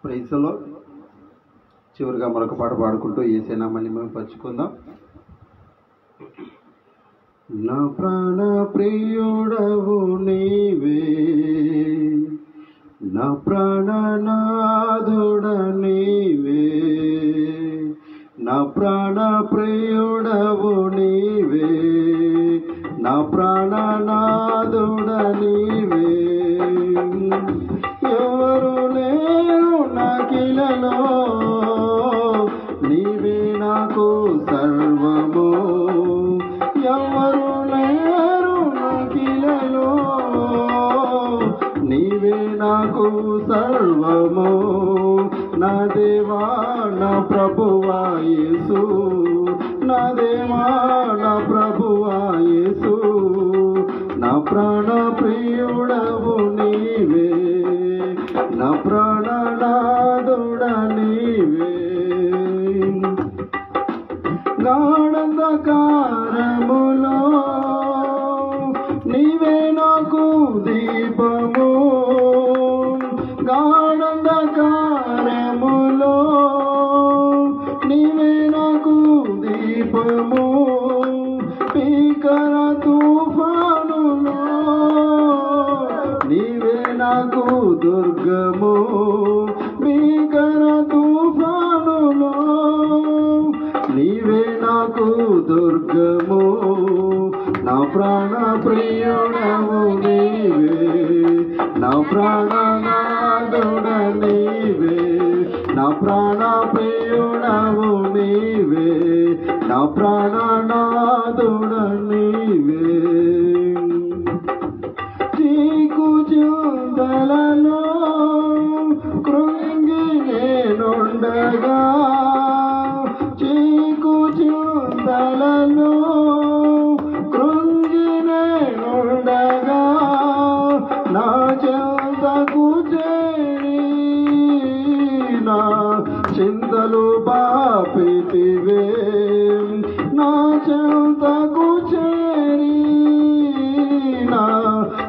Praise లో చివరిగా మరొక పాట పాడుకుంటూ యేసయ్య నామాన్ని మేము పంచుకుందాం. నా ప్రాణ ప్రియుడవు నీవే, నా ప్రాణనాథుడ నీవే, నా ప్రాణ ప్రియుడవు నీవే, నా ప్రాణనాథుడ నీవే. ఎవరు లేరు నాకిలలో, నీవే నాకు సర్వము. ఎవరు లేరు నాకిలలో, నీవే నాకు సర్వము. నా దేవా నా ప్రభువా యేసు, నా దేవా నా ప్రభువా యేసు, నా ప్రాణ ప్రియుడవు నీవే, నా ప్రాణనాథుడ నీవే. గాఢంధకారములో నీవే నాకు దీపము, గాఢంధకారములో నీవే నాకు దీపము. భీకర తుఫానులో నీవే నాకు దుర్గము, భీకర తుఫానులో నీవే నాకు దుర్గము. నా ప్రాణ ప్రియుడవు నీవే, నా ప్రాణనాథుడ నీవే, నా ప్రాణ ప్రియుడవు నీవే, నా ప్రాణనాథుడ నీవే. చీకు చింతలలో కృంగి నేనుండగా, చీకు చింతలలో కృంగి నేనుండగా, నా చెంతకు చేరి నా చింతలు బాపితివే, నా చెంతకు చేరి నా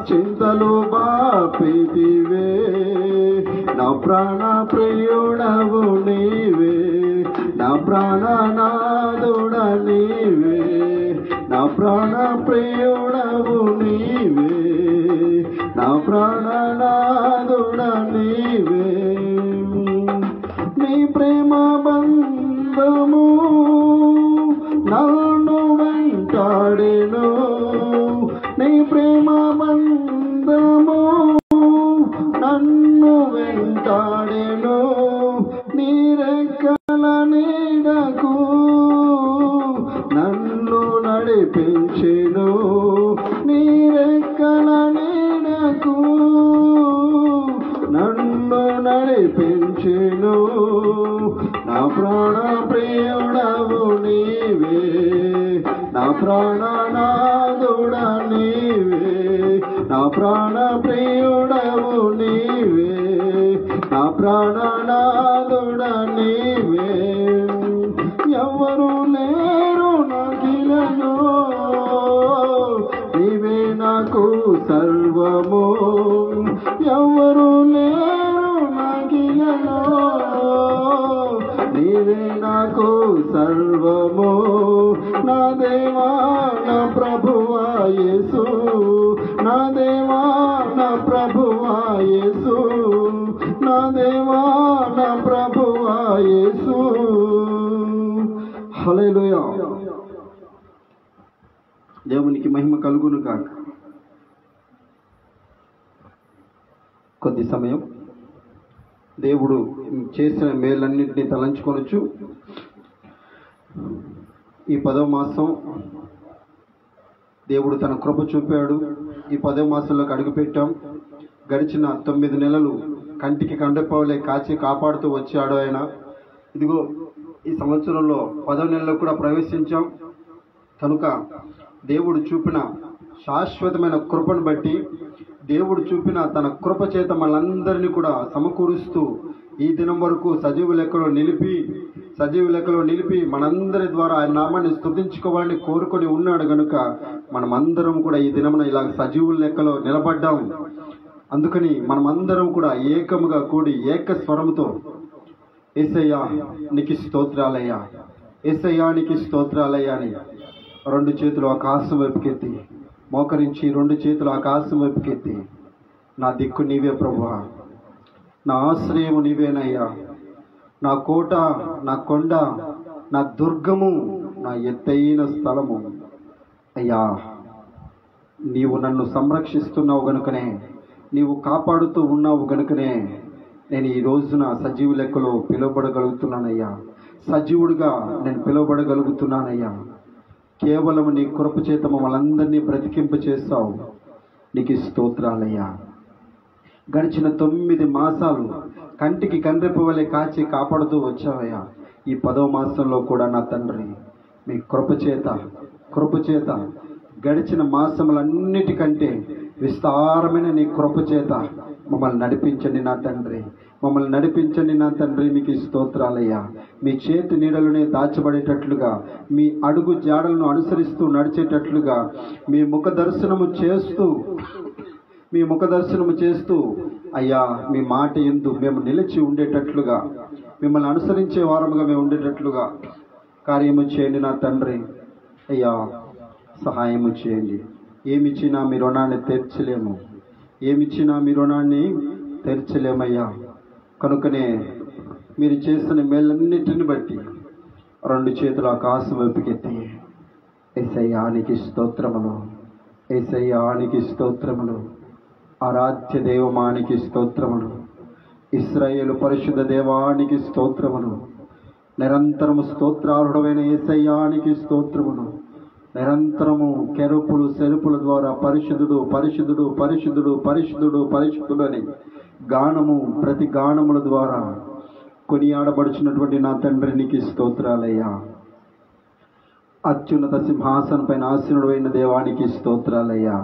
చింతలు బాపితివే. నా ప్రాణ ప్రియుడవు నీవే, నా ప్రాణనాథుడ నీవే, నా ప్రాణ ప్రియుడవు నీవే, నా ప్రాణనాథుడ నీవే. నీ ప్రేమ బంధము నన్ను వెంటాడెను, నీ ప్రేమ బంధము నన్ను వెంటాడెను. నీ రెక్కల నీడకు నన్ను నడిపించెను, నీ రెక్కల నీడకు నన్ను నడిపించెను. నా ప్రాణ ప్రియుడవు నీవే, నా ప్రాణనాథుడ నీవే, నా ప్రాణ ప్రియుడవు నీవే, నా ప్రాణనాథుడ నీవే. ఎవరు లేరు నాకిలలో, నీవే నాకు సర్వము. ఎవరు లేరు నాకిలలో, నీవే నాకు సర్వము. నా దేవా నా ప్రభువా యేసు, నా దేవా నా ప్రభువా యేసు, నా దేవా నా ప్రభువా యేసు. హల్లెలూయా. దేవునికి మహిమ కలుగును కాక. కొద్ది సమయం దేవుడు చేసిన మేలన్నింటినీ తలంచుకొనొచ్చు. ఈ 10వ మాసం దేవుడు తన కృప చూపాడు. ఈ 10వ మాసంలోకి అడుగుపెట్టాం. గడిచిన 9 నెలలు కంటికి కండపోలే కాచి కాపాడుతూ వచ్చాడు ఆయన. ఇదిగో ఈ సంవత్సరంలో 10వ నెలలో కూడా ప్రవేశించాం. కనుక దేవుడు చూపిన శాశ్వతమైన కృపను బట్టి, దేవుడు చూపిన తన కృప చేత మనందరినీ కూడా సమకూరుస్తూ ఈ దినం వరకు సజీవ లెక్కలో నిలిపి మనందరి ద్వారా ఆయన నామాన్ని స్తుతించుకోవాలని కోరుకొని ఉన్నాడు. కనుక మనమందరం కూడా ఈ దినమున ఇలా సజీవుల లెక్కలో నిలబడ్డాం. అందుకని మనమందరం కూడా ఏకముగా కూడి ఏక స్వరముతో యేసయ్యా నీకు స్తోత్రాలయ్యా, యేసయ్యా నీకు స్తోత్రాలయ్యా అని రెండు చేతులు ఆకాశం వైపుకెత్తి మోకరించి రెండు చేతులు ఆకాశం వైపుకెత్తి, నా దిక్కు నీవే ప్రభువా, నా ఆశ్రయము నీవేనయ్యా, నా కోట, నా కొండ, నా దుర్గము, నా ఎత్తైన స్థలము అయ్యా, నీవు నన్ను సంరక్షిస్తున్నావు గనుకనే, నీవు కాపాడుతూ ఉన్నావు గనుకనే నేను ఈ రోజున సజీవు లెక్కలో పిలువబడగలుగుతున్నానయ్యా, సజీవుడిగా నేను పిలువబడగలుగుతున్నానయ్యా. కేవలం నీ కృప చేత మమ్మల్ని అందరినీ బ్రతికింప చేస్తావు, నీకు స్తోత్రాలయ్యా. గడిచిన 9 మాసాలు కంటికి కండ్రెప్ప వలె కాచి కాపాడుతూ వచ్చావయ్యా. ఈ 10వ మాసంలో కూడా నా తండ్రి మీ కృపచేత గడిచిన మాసములన్నిటికంటే విస్తారమైన నీ కృపచేత మమ్మల్ని నడిపించండి నా తండ్రి, మమ్మల్ని నడిపించండి నా తండ్రి. మీకు స్తోత్రాలయ్యా. మీ చేతి నీడలోనే దాచబడేటట్లుగా, మీ అడుగు జాడలను అనుసరిస్తూ నడిచేటట్లుగా, మీ ముఖ దర్శనము చేస్తూ అయ్యా, మీ మాట యందు మేము నిలిచి ఉండేటట్లుగా, మిమ్మల్ని అనుసరించే వారముగా మేము ఉండేటట్లుగా కార్యము చేయండి నా తండ్రి. అయ్యా, సహాయము చేయండి. ఏమిచ్చినా మీ రుణాన్ని తీర్చలేమయ్యా. కనుకనే మీరు చేసిన మేలన్నిటిని బట్టి రెండు చేతుల ఆకాశం వైపుకెత్తి, యేసయ్యానికి స్తోత్రములు, యేసయ్యానికి స్తోత్రములు, ఆరాధ్య దేవమానికి స్తోత్రములు, ఇశ్రాయేలు పరిశుద్ధ దేవానికి స్తోత్రములు, నిరంతరము స్తోత్రార్హుడైన యేసయ్యానికి స్తోత్రములు. నిరంతరము కెరూబులు సెరుపుల ద్వారా పరిశుద్ధుడు పరిశుద్ధుడు పరిశుద్ధుడు పరిశుద్ధుడు పరిశుద్ధుడు అని గానము, ప్రతి గానముల ద్వారా కొనియాడబడుచున్నటువంటి నా తండ్రి నీకు స్తోత్రాలయ్యా. అత్యున్నత సింహాసనం పైన ఆసీనుడైన దేవానికి స్తోత్రాలయ్యా.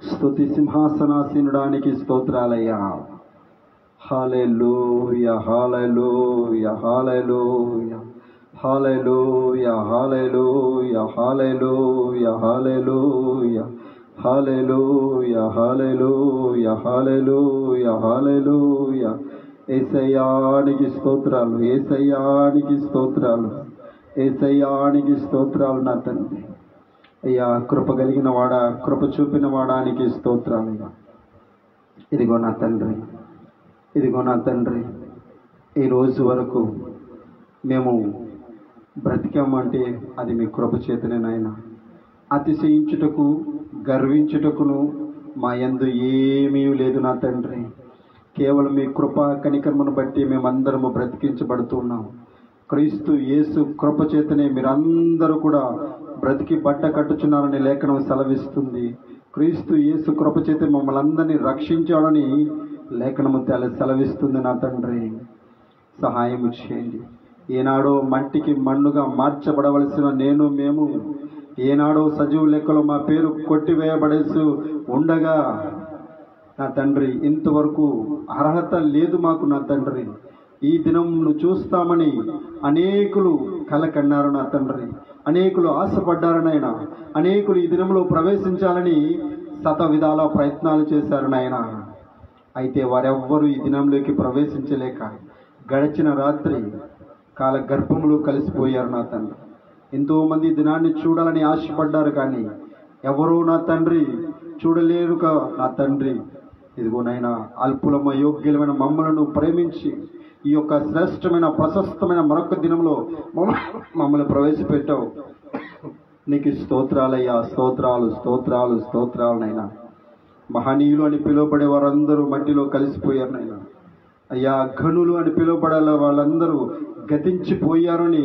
స్తుతి సింహాసనాసీనుడానికి స్తోత్రాలయ్యా. హల్లెలూయా హల్లెలూయా హల్లెలూయా హల్లెలూయా హల్లెలూయా హల్లెలూయా హల్లెలూయా హల్లెలూయా హల్లెలూయా హల్లెలూయా హల్లెలూయా. యేసయ్యానికి స్తోత్రాలు, యేసయ్యానికి స్తోత్రాలు, యేసయ్యానికి స్తోత్రాలు నా తండ్రి. అయ్యా, కృప కలిగిన వాడా, కృప చూపిన వాడానికి స్తోత్రాలయ్యా. ఇదిగో నా తండ్రి, ఈ రోజు వరకు మేము బ్రతికామంటే అది మీ కృప చేతనే నాయన. అతిశయించుటకు గర్వించుటకును మా యందు ఏమీ లేదు నా తండ్రి. కేవలం మీ కృప కనికర్మను బట్టి మేమందరము బ్రతికించబడుతున్నాం. క్రీస్తు యేసు కృప చేతనే మీరందరూ కూడా బ్రతికి బట్ట కట్టుచున్నారని లేఖనం సెలవిస్తుంది. క్రీస్తు యేసు కృప చేత మమ్మల్ని అందరినీ రక్షించాడని లేఖనము సెలవిస్తుంది నా తండ్రి. సహాయము చేయండి. ఏనాడో మట్టికి మన్నుగా మార్చబడవలసిన మేము ఏనాడో సజీవు లెక్కలో మా పేరు కొట్టివేయబడేసి ఉండగా నా తండ్రి, ఇంతవరకు అర్హత లేదు మాకు నా తండ్రి. ఈ దినంను చూస్తామని అనేకులు కలకన్నారు నా తండ్రి, అనేకులు ఆశపడ్డారు నాయన, అనేకులు ఈ దినంలో ప్రవేశించాలని శత విధాల ప్రయత్నాలు చేశారు నాయన. అయితే వారెవ్వరూ ఈ దినంలోకి ప్రవేశించలేక గడిచిన రాత్రి కాల గర్భములు కలిసిపోయారు నా తండ్రి. ఎంతోమంది దినాన్ని చూడాలని ఆశపడ్డారు, కానీ ఎవరూ నా తండ్రి చూడలేరు నా తండ్రి. ఇదిగో నాయన, అల్పులమ యోగ్యులమైన మమ్మలను ప్రేమించి ఈ యొక్క శ్రేష్టమైన ప్రశస్తమైన మరొక దినంలో మమ్మల్ని ప్రవేశపెట్టావు. నీకు స్తోత్రాలయ్యా, స్తోత్రాలు స్తోత్రాలు స్తోత్రాలు నైనా. మహనీయులు అని పిలువబడే వారందరూ మట్టిలో కలిసిపోయారు నైనా. అయ్యా, ఘనులు అని పిలువబడాల వాళ్ళందరూ గతించిపోయారని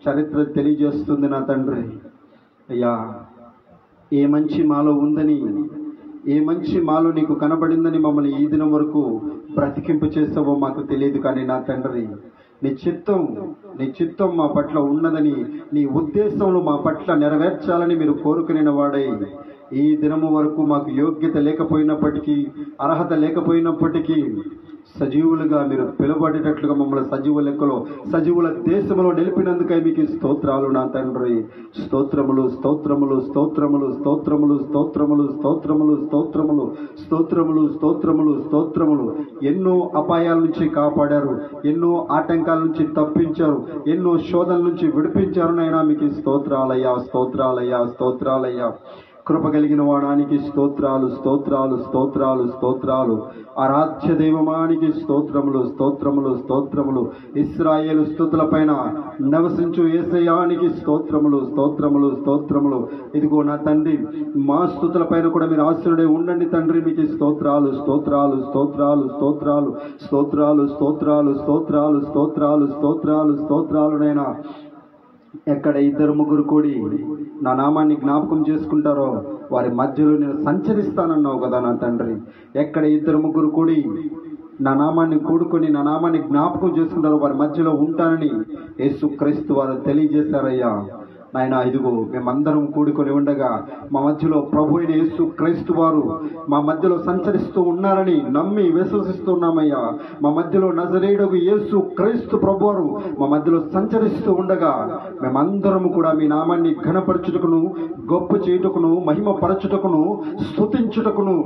చరిత్ర తెలియజేస్తుంది నా తండ్రి. అయ్యా, ఏ మంచి మాలో ఉందని, ఏ మంచి మాలో నీకు కనబడిందని మమ్మల్ని ఈ దినం వరకు బ్రతికింపు చేస్తావో మాకు తెలియదు, కానీ నా తండ్రి నీ చిత్తం మా పట్ల ఉన్నదని, నీ ఉద్దేశంలో మా పట్ల నెరవేర్చాలని మీరు కోరుకునే వాడై ఈ దినము వరకు మాకు యోగ్యత లేకపోయినప్పటికీ, అర్హత లేకపోయినప్పటికీ సజీవులుగా మీరు పిలువబడేటట్లుగా మమ్మల్ని సజీవ లెక్కలో, సజీవుల దేశంలో నిలిపినందుకై మీకు స్తోత్రాలు నా తండ్రి. స్తోత్రములు స్తోత్రములు స్తోత్రములు స్తోత్రములు స్తోత్రములు స్తోత్రములు స్తోత్రములు స్తోత్రములు స్తోత్రములు స్తోత్రములు. ఎన్నో అపాయాల నుంచి కాపాడారు, ఎన్నో ఆటంకాల నుంచి తప్పించారు, ఎన్నో శోధనల నుంచి విడిపించారు నైనా. మీకు స్తోత్రాలయ్యా, స్తోత్రాలయ్యా, స్తోత్రాలయ్యా. కృప కలిగిన వాడానికి స్తోత్రాలు స్తోత్రాలు స్తోత్రాలు స్తోత్రాలు. ఆరాధ్య దైవమానికి స్తోత్రములు స్తోత్రములు స్తోత్రములు. ఇశ్రాయేలు స్తుతుల పైన నివసించు యేసయ్యానికి స్తోత్రములు స్తోత్రములు స్తోత్రములు. ఇదిగో నా తండ్రి, మా స్తుతుల పైన కూడా మీరు ఆశీర్వడే ఉండండి తండ్రి. మీకు స్తోత్రాలు స్తోత్రాలు స్తోత్రాలు స్తోత్రాలు స్తోత్రాలు స్తోత్రాలు స్తోత్రాలు స్తోత్రాలు స్తోత్రాలు స్తోత్రాలు. నైనా ఎక్కడ ఇద్దరు ముగ్గురు కూడి నా నామాన్ని జ్ఞాపకం చేసుకుంటారో వారి మధ్యలో నేను సంచరిస్తానన్నావు కదా నా తండ్రి. ఎక్కడ ఇద్దరు ముగ్గురు కూడి నా నామాన్ని కూడుకొని నా నామాన్ని జ్ఞాపకం చేసుకుంటారో వారి మధ్యలో ఉంటానని యేసుక్రీస్తు వారు తెలియజేశారయ్యా. నాయన ఇదిగో మేమందరం కూడుకొని ఉండగా మా మధ్యలో ప్రభు అయిన యేసుక్రీస్తు వారు మా మధ్యలో సంచరిస్తూ ఉన్నారని నమ్మి విశ్వసిస్తున్నామయ్యా. మా మధ్యలో నజరేయుడగు యేసుక్రీస్తు ప్రభు వారు మా మధ్యలో సంచరిస్తూ ఉండగా మేమందరం కూడా మీ నామాన్ని ఘనపరచుటకును, గొప్ప చేయుటకును, మహిమపరచుటకును, స్తుతించుటకును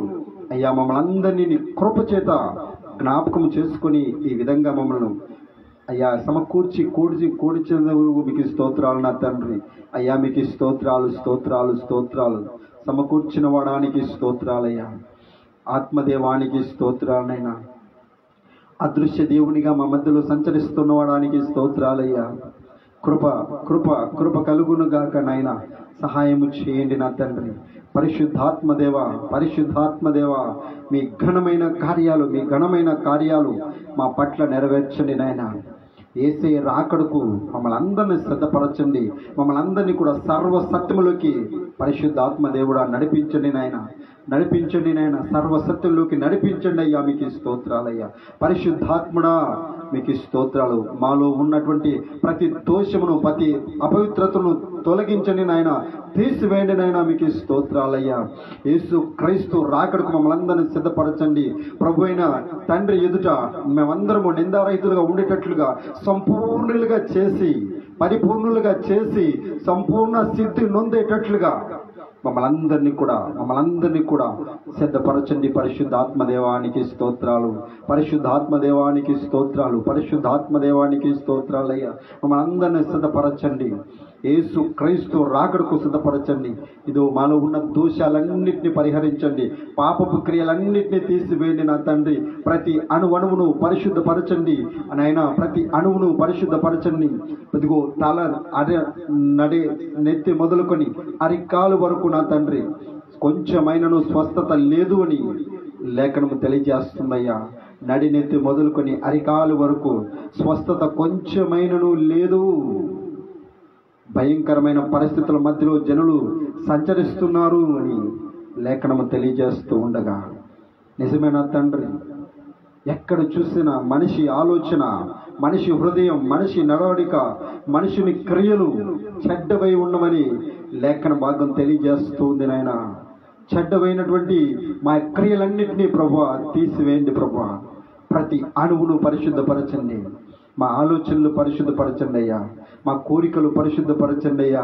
అయ్యా మమ్మల్ని అందరినీ నీ కృప చేత జ్ఞాపకం చేసుకుని ఈ విధంగా మమ్మల్ని అయ్యా కూడిచేందుకు మీకు స్తోత్రాలు నా తండ్రి. అయ్యా మీకు స్తోత్రాలు స్తోత్రాలు స్తోత్రాలు. సమకూర్చిన వాడానికి స్తోత్రాలయ్యా. ఆత్మదేవానికి స్తోత్రాలనైనా. అదృశ్య దేవునిగా మా మధ్యలో సంచరిస్తున్న వాడానికి స్తోత్రాలయ్యా. కృప కృప కృప కలుగునుగాక నాయన. సహాయము చేయండి నా తండ్రి. పరిశుద్ధాత్మదేవ పరిశుద్ధాత్మదేవ, మీ ఘనమైన కార్యాలు మా పట్ల నెరవేర్చండి నాయన. యేసయ్య రాకడకు మమ్మల్ని అందరినీ సిద్ధపరచండి. మమ్మల్ని అందరినీ కూడా సర్వసత్యములోకి పరిశుద్ధాత్మ దేవుడా నడిపించండి నాయన. నడిపించండి నాయన, సర్వసత్యంలోకి నడిపించండి అయ్యా. మీకు స్తోత్రాలయ్యా. పరిశుద్ధాత్ముడా మీకు స్తోత్రాలు. మాలో ఉన్నటువంటి ప్రతి దోషమును, ప్రతి అపవిత్రతను తొలగించండి నాయన, తీసివేయండి నాయన. మీకు స్తోత్రాలయ్యా. యేసు క్రీస్తు రాకడకు మమ్మల్ని అందరినీ సిద్ధపరచండి. ప్రభు అయిన తండ్రి ఎదుట మేమందరము నిందారహితులుగా ఉండేటట్లుగా సంపూర్ణులుగా చేసి, పరిపూర్ణులుగా చేసి, సంపూర్ణ సిద్ధి నొందేటట్లుగా మమ్మల్ని అందరినీ కూడా సిద్ధపరచండి. పరిశుద్ధాత్మదేవానికి స్తోత్రాలు, పరిశుద్ధాత్మదేవానికి స్తోత్రాలు, పరిశుద్ధాత్మదేవానికి స్తోత్రాలయ్యా. మమ్మల్ని అందరినీ సిద్ధపరచండి. యేసు క్రీస్తు రాకడకు సిద్ధపరచండి. ఇదో మాలో ఉన్న దోషాలన్నింటినీ పరిహరించండి. పాపపు క్రియలన్నింటినీ తీసివేయండి నా తండ్రి. ప్రతి అణువును పరిశుద్ధపరచండి నాయన. ప్రతి అణువును పరిశుద్ధపరచండి. ఇదిగో తల నడే నెత్తి మొదలుకొని అరికాలు వరకు నా తండ్రి కొంచెమైనను స్వస్థత లేదు అని లేఖనము తెలియజేస్తుందయ్యా. నడినెత్తి మొదలుకొని అరికాలు వరకు స్వస్థత కొంచెమైనను లేదు. భయంకరమైన పరిస్థితుల మధ్యలో జనులు సంచరిస్తున్నారు అని లేఖనము తెలియజేస్తూ ఉండగా, నిజమేనా తండ్రి? ఎక్కడ చూసినా మనిషి ఆలోచన, మనిషి హృదయం, మనిషి నడవడిక, మనిషిని క్రియలు చెడ్డవై ఉండవని లేఖన భాగం తెలియజేస్తుంది నాయన. చెడ్డవైనటువంటి మా క్రియలన్నింటినీ ప్రభువా తీసివేయండి ప్రభువా. ప్రతి అణువును పరిశుద్ధపరచండి. మా ఆలోచనలు పరిశుద్ధపరచండి అయ్యా. మా కోరికలు పరిశుద్ధపరచండి అయ్యా.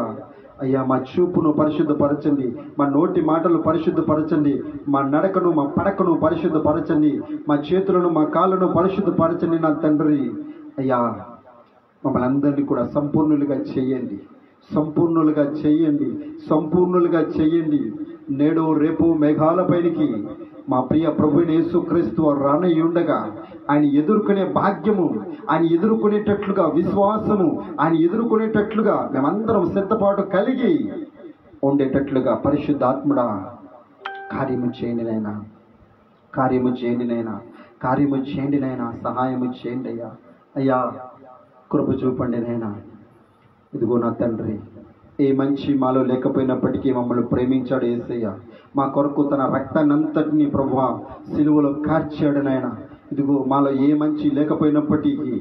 అయ్యా మా చూపును పరిశుద్ధపరచండి. మా నోటి మాటలు పరిశుద్ధపరచండి. మా నడకను, మా పడకను పరిశుద్ధపరచండి. మా చేతులను, మా కాళ్ళను పరిశుద్ధపరచండి నా తండ్రి. అయ్యా మమ్మల్ని అందరినీ కూడా సంపూర్ణులుగా చేయండి, సంపూర్ణులుగా చేయండి, సంపూర్ణులుగా చేయండి. నేడు రేపు మేఘాలపైనికి మా ప్రియ ప్రభువైన యేసుక్రీస్తు రానయ్యుండగా ఆయన ఎదుర్కొనే భాగ్యము, ఆయన ఎదుర్కొనేటట్లుగా విశ్వాసము, ఆయన ఎదుర్కొనేటట్లుగా మేమందరం సిద్ధపాటు కలిగి ఉండేటట్లుగా పరిశుద్ధాత్ముడా కార్యము చేయండి నాయనా. కార్యము చేయండి నాయనా. కార్యము చేయండి నాయనా. సహాయము చేయండి అయ్యా. అయ్యా కృప చూపండి నాయనా. ఇదిగో నా తండ్రి, ఏ మంచి మాలో లేకపోయినప్పటికీ మమ్మల్ని ప్రేమించాడు యేసయ్య. మా కొరకు తన రక్తాన్నంతటినీ ప్రభువా సిలువలో కార్చాడు నాయన. ఇదిగో మాలో ఏ మంచి లేకపోయినప్పటికీ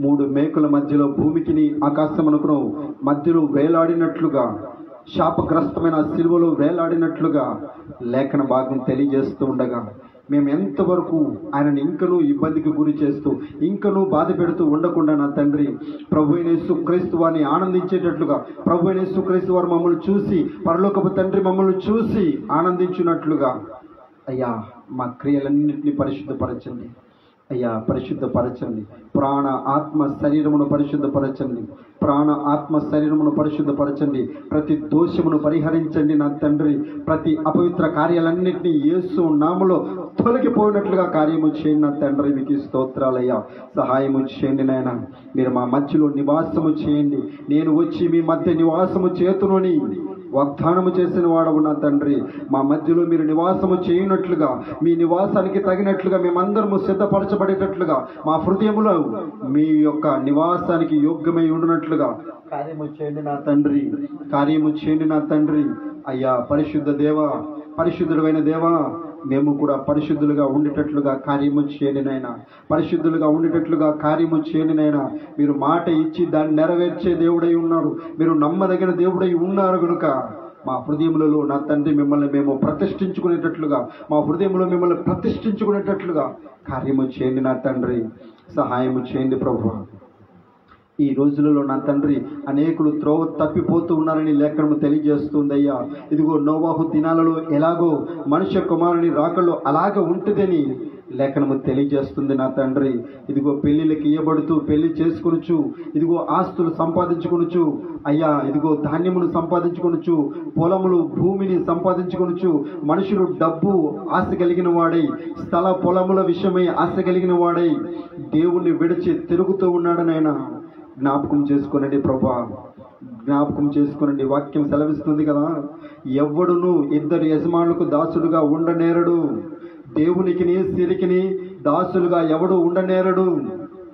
3 మేకుల మధ్యలో భూమికిని ఆకాశమునకును మధ్యలో వేలాడినట్లుగా శాపగ్రస్తమైన సిలువలో వేలాడినట్లుగా లేఖన భాగం తెలియజేస్తూ ఉండగా మేము ఎంతవరకు ఆయనను ఇంకనూ ఇబ్బందికి గురి చేస్తూ ఇంకనూ బాధ పెడుతూ ఉండకుండా నా తండ్రి ప్రభువైన యేసుక్రీస్తు వారిని ఆనందించేటట్లుగా ప్రభువైన యేసుక్రీస్తు వారు మమ్మల్ని చూసి పరలోకపు తండ్రి మమ్మల్ని చూసి ఆనందించినట్లుగా అయ్యా మా క్రియలన్నింటినీ పరిశుద్ధపరచండి. అయ్యా పరిశుద్ధపరచండి. ప్రాణ ఆత్మ శరీరమును పరిశుద్ధపరచండి. ప్రాణ ఆత్మ శరీరమును పరిశుద్ధపరచండి. ప్రతి దోషమును పరిహరించండి నా తండ్రి. ప్రతి అపవిత్ర కార్యాలన్నింటినీ యేసు నామములో తొలగిపోయినట్లుగా కార్యము చేయండి నా తండ్రి. మీకు స్తోత్రాలయ్యా. సహాయము చేయండి నాయన. మీరు మా మధ్యలో నివాసము చేయండి. నేను వచ్చి మీ మధ్య నివాసము చేతునని వాగ్దానము చేసిన వాడవు నా తండ్రి. మా మధ్యలో మీరు నివాసము చేయనట్లుగా, మీ నివాసానికి తగినట్లుగా మేమందరము సిద్ధపరచబడేటట్లుగా, మా హృదయములో మీ యొక్క నివాసానికి యోగ్యమై ఉండినట్లుగా కార్యము చేయండి నా తండ్రి. కార్యము చేయండి నా తండ్రి. అయ్యా పరిశుద్ధ దేవ, పరిశుద్ధుడైన దేవా, మేము కూడా పరిశుద్ధులుగా ఉండేటట్లుగా కార్యము చేయండి నాయన. పరిశుద్ధులుగా ఉండేటట్లుగా కార్యము చేయండి నాయన. మీరు మాట ఇచ్చి దాన్ని నెరవేర్చే దేవుడై ఉన్నారు. మీరు నమ్మదగిన దేవుడై ఉన్నారు కనుక మా హృదయములలో నా తండ్రి మిమ్మల్ని మేము ప్రతిష్ఠించుకునేటట్లుగా, మా హృదయంలో మిమ్మల్ని ప్రతిష్ఠించుకునేటట్లుగా కార్యము చేయండి నా తండ్రి. సహాయము చేయండి ప్రభువా. ఈ రోజులలో నా తండ్రి అనేకులు త్రోవ తప్పిపోతూ ఉన్నారని లేఖనము తెలియజేస్తుందయ్యా. ఇదిగో నోవాహు దినాలలో ఎలాగో మనుష్య కుమారుని రాకల్లో అలాగ ఉంటుందని లేఖనము తెలియజేస్తుంది నా తండ్రి. ఇదిగో పెళ్లిళ్ళకి ఇయ్యబడుతూ పెళ్లి చేసుకొనుచు, ఇదిగో ఆస్తులు సంపాదించుకొనుచు అయ్యా, ఇదిగో ధాన్యమును సంపాదించుకొనుచు, పొలములు భూమిని సంపాదించుకొనుచు, మనుషులు డబ్బు ఆశ కలిగిన వాడై, స్థల పొలముల విషయమై ఆశ కలిగిన వాడై దేవుణ్ణి విడిచి తిరుగుతూ ఉన్నాడనైనా జ్ఞాపకం చేసుకోనండి ప్రభా. జ్ఞాపకం చేసుకోనండి. వాక్యం సెలవిస్తుంది కదా, ఎవడును ఇద్దరు యజమానులకు దాసుడుగా ఉండనేరడు. దేవునికిని సిరికిని దాసులుగా ఎవడు ఉండనేరడు.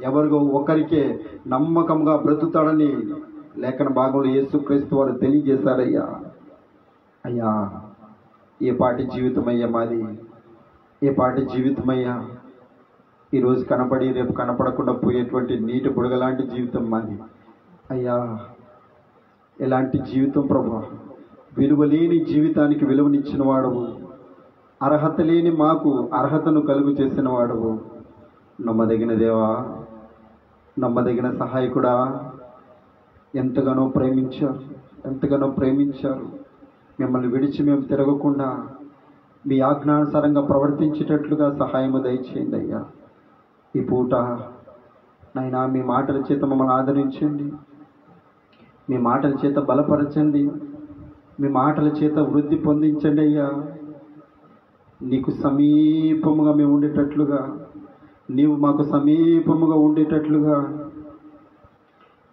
ఎవరిగో ఒకరికే నమ్మకంగా బ్రతుకుతాడని లేఖన భాగంలో యేసుక్రీస్తు వారు తెలియజేశారయ్యా. అయ్యా ఏ పాటి జీవితమయ్యా మాది, ఏ పాటి జీవితమయ్యా. ఈరోజు కనపడి రేపు కనపడకుండా పోయేటువంటి నీటి బుడగ లాంటి జీవితం మాది అయ్యా. ఎలాంటి జీవితం ప్రభా. విలువలేని జీవితానికి విలువనిచ్చిన వాడవు, అర్హత లేని మాకు అర్హతను కలుగు చేసిన వాడవు. నమ్మదగిన దేవా, నమ్మదగిన సహాయకుడా, ఎంతగానో ప్రేమించారు, ఎంతగానో ప్రేమించారు. మిమ్మల్ని విడిచి మేము తిరగకుండా మీ ఆజ్ఞానుసారంగా ప్రవర్తించేటట్లుగా సహాయము దయచేయండి అయ్యా. ఈ పూట నైనా మీ మాటల చేత మమ్మల్ని ఆదరించండి. మీ మాటల చేత బలపరచండి. మీ మాటల చేత వృద్ధి పొందించండి అయ్యా. నీకు సమీపముగా మేము ఉండేటట్లుగా, నీవు మాకు సమీపముగా ఉండేటట్లుగా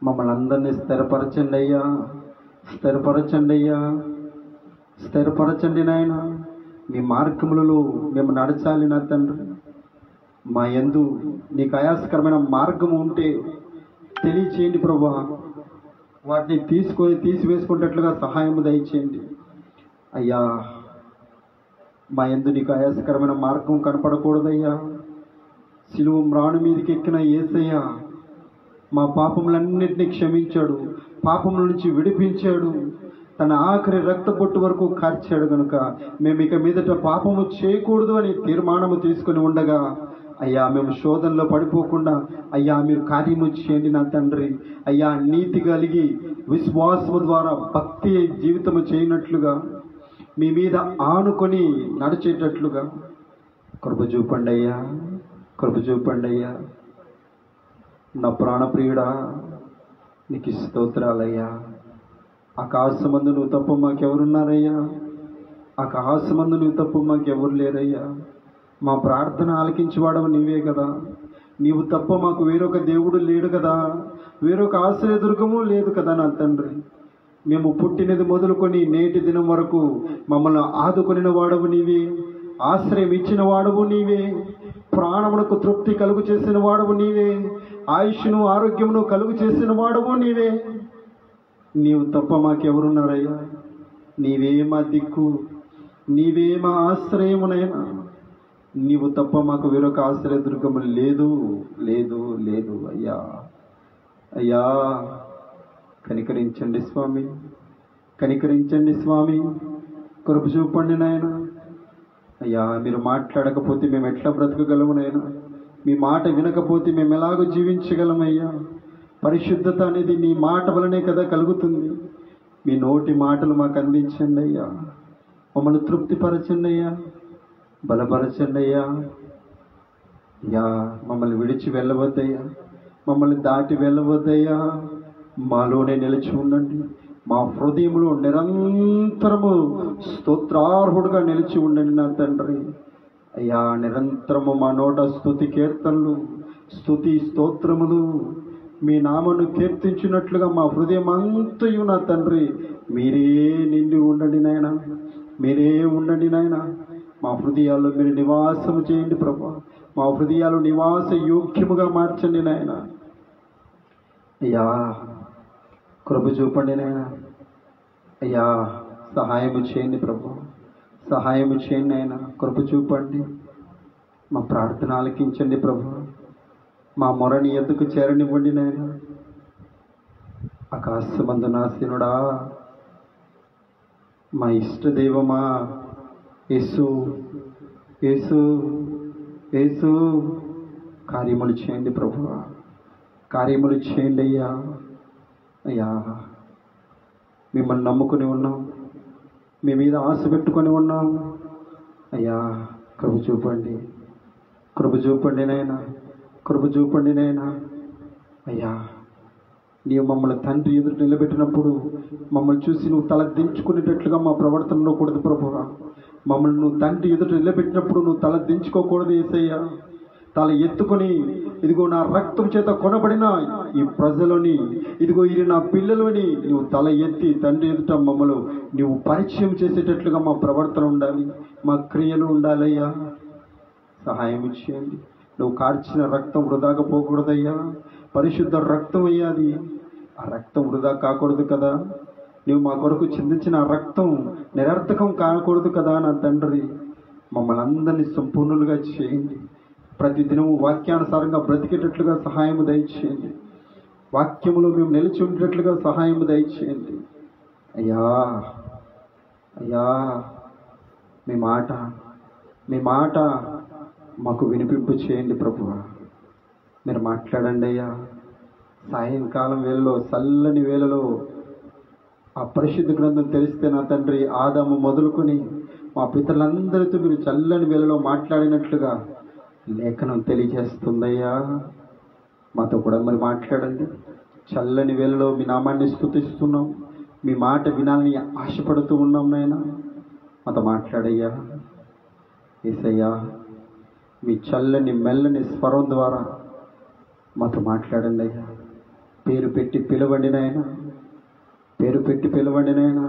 మమ్మల్ని అందరినీ స్థిరపరచండి అయ్యా. స్థిరపరచండి అయ్యా. స్థిరపరచండి నాయన. మీ మార్గములలో మేము నడచాలి నా తండ్రి. మా యందు నీకు ఆయాసకరమైన మార్గము ఉంటే తెలియచేయండి ప్రభా. వాటిని తీసివేసుకునేటట్లుగా సహాయము దయచేయండి అయ్యా. మా యందు నీకు ఆయాసకరమైన మార్గం కనపడకూడదయ్యా. సిలువ మ్రాను మీదకి ఎక్కిన యేసయ్య మా పాపములన్నింటినీ క్షమించాడు, పాపముల నుంచి విడిపించాడు, తన ఆఖరి రక్తబొట్టు వరకు కార్చాడు కనుక మేము ఇక మీదట పాపము చేయకూడదు అని తీర్మానము తీసుకుని ఉండగా అయ్యా మేము శోధనలో పడిపోకుండా అయ్యా మీరు కార్యము చేయండి నా తండ్రి. అయ్యా నీతి కలిగి విశ్వాసము ద్వారా భక్తి జీవితము చేయనట్లుగా, మీ మీద ఆనుకొని నడిచేటట్లుగా కృప చూపండి అయ్యా. కృప చూపండి అయ్యా. నా ప్రాణప్రియుడా నీకు స్తోత్రాలయ్యా. ఆకాశమందు నువ్వు తప్ప మాకెవరున్నారయ్యా. ఆకాశమందు నువ్వు తప్ప మాకెవరు లేరయ్యా. మా ప్రార్థన ఆలకించేవాడవు నీవే కదా. నీవు తప్ప మాకు వేరొక దేవుడు లేడు కదా, వేరొక ఆశ్రయదుర్గము లేదు కదా నా తండ్రి. మేము పుట్టినది మొదలుకొని నేటి దినం వరకు మమ్మల్ని ఆదుకొనిన వాడవు నీవే, ఆశ్రయం ఇచ్చిన వాడవు నీవే, ప్రాణమునకు తృప్తి కలుగు చేసిన వాడవు నీవే, ఆయుష్ను ఆరోగ్యమును కలుగు చేసిన వాడవు నీవే. నీవు తప్ప మాకెవరున్నారయ్యా. నీవే మా దిక్కు, నీవే మా ఆశ్రయమునైనా. నీవు తప్ప మాకు వేరొక ఆశ్రయదుర్గము లేదు లేదు లేదు అయ్యా. అయ్యా కనికరించండి స్వామి, కనికరించండి స్వామి, కృప చూపండి నాయన. అయ్యా, మీరు మాట్లాడకపోతే మేము ఎట్లా బ్రతకగలము నాయన? మీ మాట వినకపోతే మేము ఎలాగో జీవించగలమయ్యా? పరిశుద్ధత అనేది నీ మాట వలనే కదా కలుగుతుంది. మీ నోటి మాటలు మాకు అందించండి అయ్యా. మమ్మల్ని తృప్తిపరచండి అయ్యా, బలపరచండి అయ్యా. అయ్యా, మమ్మల్ని విడిచి వెళ్ళవద్దయ్యా, మమ్మల్ని దాటి వెళ్ళవద్దయ్యా. మాలోనే నిలిచి ఉండండి. మా హృదయంలో నిరంతరము స్తోత్రార్హుడుగా నిలిచి ఉండండి నా తండ్రి. అయ్యా, నిరంతరము మా నోట స్తుతి కీర్తనలు, స్తుతి స్తోత్రములు, మీ నామను కీర్తించినట్లుగా మా హృదయం అంతయు నా తండ్రి మీరే నిండి ఉండండి నాయన, మీరే ఉండండి నాయన. మా హృదయాల్లో మీరు నివాసము చేయండి ప్రభా. మా హృదయాలు నివాస యోగ్యముగా మార్చండి నాయన. అయ్యా, కృప చూపండి నాయన. అయ్యా, సహాయము చేయండి ప్రభు, సహాయము చేయండి నాయన. కృప చూపండి. మా ప్రార్థన ఆలకించండి ప్రభు. మా మొరని ఎద్దుకు చేరనివ్వండి నాయన. ఆకాశమందు నాశనుడా, మా ఇష్టదైవమా, యేసు యేసు యేసు, కార్యములు చేయండి ప్రభు, కార్యములు చేయండి అయ్యా. అయ్యా, మిమ్మల్ని నమ్ముకుని ఉన్నాం, మీ మీద ఆశ పెట్టుకొని ఉన్నాం. అయ్యా, కృప చూపండి, కృప చూపండి నాయన, కృప చూపండి నాయన. అయ్యా, నీవు మమ్మల్ని తండ్రి ఎదుట నిలబెట్టినప్పుడు మమ్మల్ని చూసి నువ్వు తల దించుకునేటట్లుగా మా ప్రవర్తనలో కూడదు ప్రభువా. మమ్మల్ని నువ్వు తండ్రి ఎదుట నిలబెట్టినప్పుడు నువ్వు తల దించుకోకూడదు యేసయ్యా. తల ఎత్తుకొని, ఇదిగో నా రక్తం చేత కొనబడిన ఈ ప్రజలని, ఇదిగో ఇది నా పిల్లలని నువ్వు తల ఎత్తి తండ్రి ఎదుట మమ్మల్ని నువ్వు పరిచయం చేసేటట్లుగా మా ప్రవర్తన ఉండాలి, మా క్రియలు ఉండాలయ్యా. సహాయం చేయండి. నువ్వు కార్చిన రక్తం వృధాగా పోకూడదయ్యా. పరిశుద్ధ రక్తం అయ్యా అది. ఆ రక్తం వృధా కాకూడదు కదా. నువ్వు మా కొరకు చిందించిన ఆ రక్తం నిరర్థకం కాకూడదు కదా నా తండ్రి. మమ్మల్ని అందరినీ సంపూర్ణులుగా చేయండి. ప్రతిదినము వాక్యానుసారంగా బ్రతికేటట్లుగా సహాయము దయచేయండి. వాక్యములో మేము నిలిచి ఉండేటట్లుగా సహాయము దయచేయండి అయ్యా. అయ్యా, మీ మాట మాకు వినిపింపు చేయండి ప్రభువా. మీరు మాట్లాడండి అయ్యా. సాయంకాలం వేళలో, చల్లని వేళలో ఆ పరిశుద్ధ గ్రంథం తెలిస్తే నా తండ్రి, ఆదాము మొదలుకొని మా పితరులందరితో మీరు చల్లని వేళలో మాట్లాడినట్లుగా లేఖనం తెలియజేస్తుందయ్యా. మాతో కూడా మరి మాట్లాడండి. చల్లని వేళలో మీ నామాన్ని స్తుతిస్తున్నాం, మీ మాట వినాలని ఆశపడుతూ ఉన్నాం నాయన. మాతో మాట్లాడయ్యా యేసయ్యా. మీ చల్లని మెల్లని స్వరం ద్వారా మాతో మాట్లాడండి అయ్యా. పేరు పెట్టి పిలవండి నాయన, పేరు పెట్టి పిలవండి నాయన.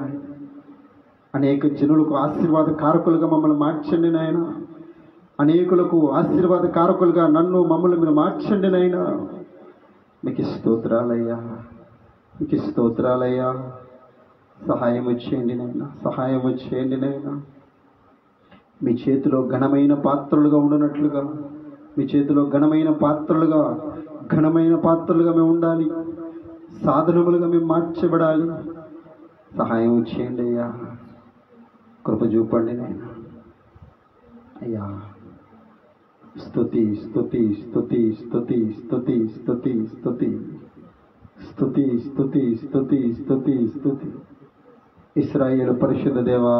అనేక జనులకు ఆశీర్వాద కారకులుగా మమ్మల్ని మార్చండి నాయన. అనేకులకు ఆశీర్వాద కారకులుగా మమ్మల్ని మీరు మార్చండి నాయన. మీకు స్తోత్రాలయ్యా, మీకు స్తోత్రాలయ్యా. సహాయం చేయండి నాయన, సహాయం చేయండి నాయన. మీ చేతిలో ఘనమైన పాత్రలుగా ఉండనట్లుగా, మీ చేతిలో ఘనమైన పాత్రలుగా మేము ఉండాలి. సాధనములుగా మేము మార్చబడాలి. సహాయం చేయండి అయ్యా. కృప చూపండి నాయన. అయ్యా, స్తుతి స్తుతి స్తుతి స్తుతి స్తుతి స్తుతి స్తుతి స్తుతి స్తుతి స్తుతి స్తుతి స్తుతి. ఇశ్రాయేలు పరిశుద్ధ దేవా,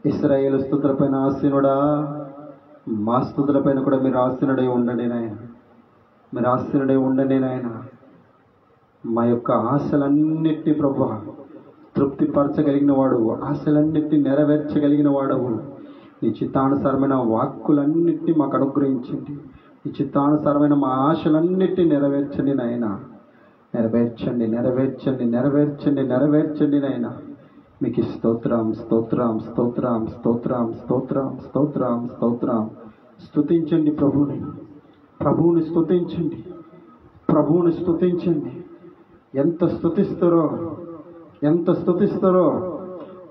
ఇశ్రాయేలు స్తుతులపైన ఆసీనుడా, మా స్తుతులపైన కూడా మీరు ఆసీనుడై ఉండండి నాయన, మీరు ఆసీనుడై ఉండండి నాయన. మా యొక్క ఆశలన్నిటినీ ప్రభువా తృప్తిపరచగలిగిన వాడు, ఆశలన్నిటినీ నెరవేర్చగలిగిన వాడవు. నీ చిత్తానుసారమైన వాక్కులన్నిటినీ మాకు అనుగ్రహించండి. నీ చిత్తానుసారమైన మా ఆశలన్నిటినీ నెరవేర్చండి నాయన. నెరవేర్చండి నెరవేర్చండి నెరవేర్చండి నెరవేర్చండి నాయన. మీకు స్తోత్రం స్తోత్రం స్తోత్రం స్తోత్రం స్తోత్రం స్తోత్రం స్తోత్రం. స్తుతించండి ప్రభువుని, ప్రభువుని స్తుతించండి, ప్రభువుని స్తుతించండి. ఎంత స్తుతిస్తారో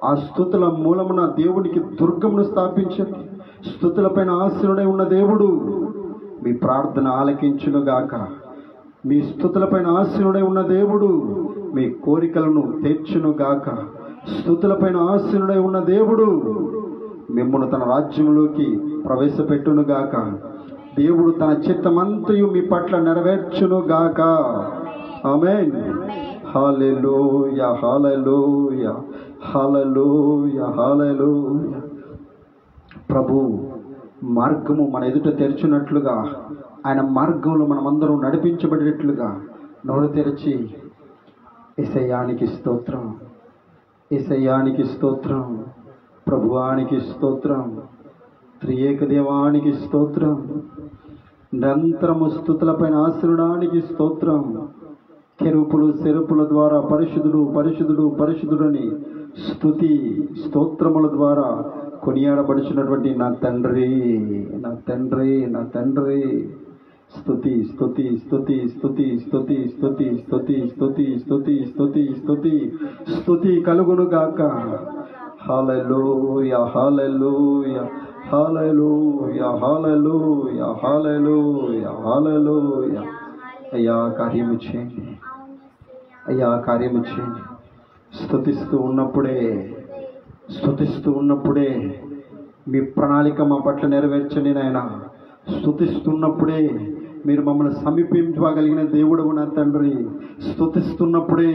ఆ స్తుతుల మూలమున దేవునికి దుర్గమును స్థాపించండి. స్తుతులపైన ఆసీనుడై ఉన్న దేవుడు మీ ప్రార్థన ఆలకించునుగాక. మీ స్తుతులపైన ఆసీనుడై ఉన్న దేవుడు మీ కోరికలను తీర్చునుగాక. స్తుతులపైన ఆసీనుడై ఉన్న దేవుడు మిమ్మును తన రాజ్యంలోకి ప్రవేశపెట్టునుగాక. దేవుడు తన చిత్తమంతయు మీ పట్ల నెరవేర్చునుగాక. ఆమేన్. హల్లెలూయా, హల్లెలూయా, హల్లెలూయా, హల్లెలూయా. ప్రభు మార్గము మన ఎదుట తెరిచినట్లుగా, ఆయన మార్గంలో మనమందరం నడిపించబడినట్లుగా నోరు తెరిచి యేసయ్యానికి స్తోత్రం, యేసయ్యానికి స్తోత్రం, ప్రభువానికి స్తోత్రం, త్రియేక దేవానికి స్తోత్రం, నిరంతరము స్తుతులపైన ఆశీనుడానికి స్తోత్రం. కెరూపులు సెరుపుల ద్వారా పరిశుద్ధుడు పరిశుద్ధుడు పరిశుద్ధుడని స్తుతి స్తోత్రముల ద్వారా కొనియాడబడుచున్నటువంటి నా తండ్రి, నా తండ్రి, నా తండ్రి, స్తుతి స్తుతి స్తుతి స్తుతి స్తుతి స్తుతి స్తుతి స్తుతి స్తుతి స్తుతి స్తుతి స్తుతి కలుగునుగాక. హల్లెలూయా, హల్లెలూయా, హల్లెలూయా, హల్లెలూయా, హల్లెలూయా, హల్లెలూయా. అయ్యా కార్యము చేయండి, అయ్యా కార్యము చేయండి. స్తుతిస్తూ ఉన్నప్పుడే మీ ప్రణాళిక మా పట్ల నెరవేర్చండి నాయన. స్తుతిస్తున్నప్పుడే మీరు మమ్మల్ని సమీపించగలిగిన దేవుడు నా తండ్రి. స్తుతిస్తున్నప్పుడే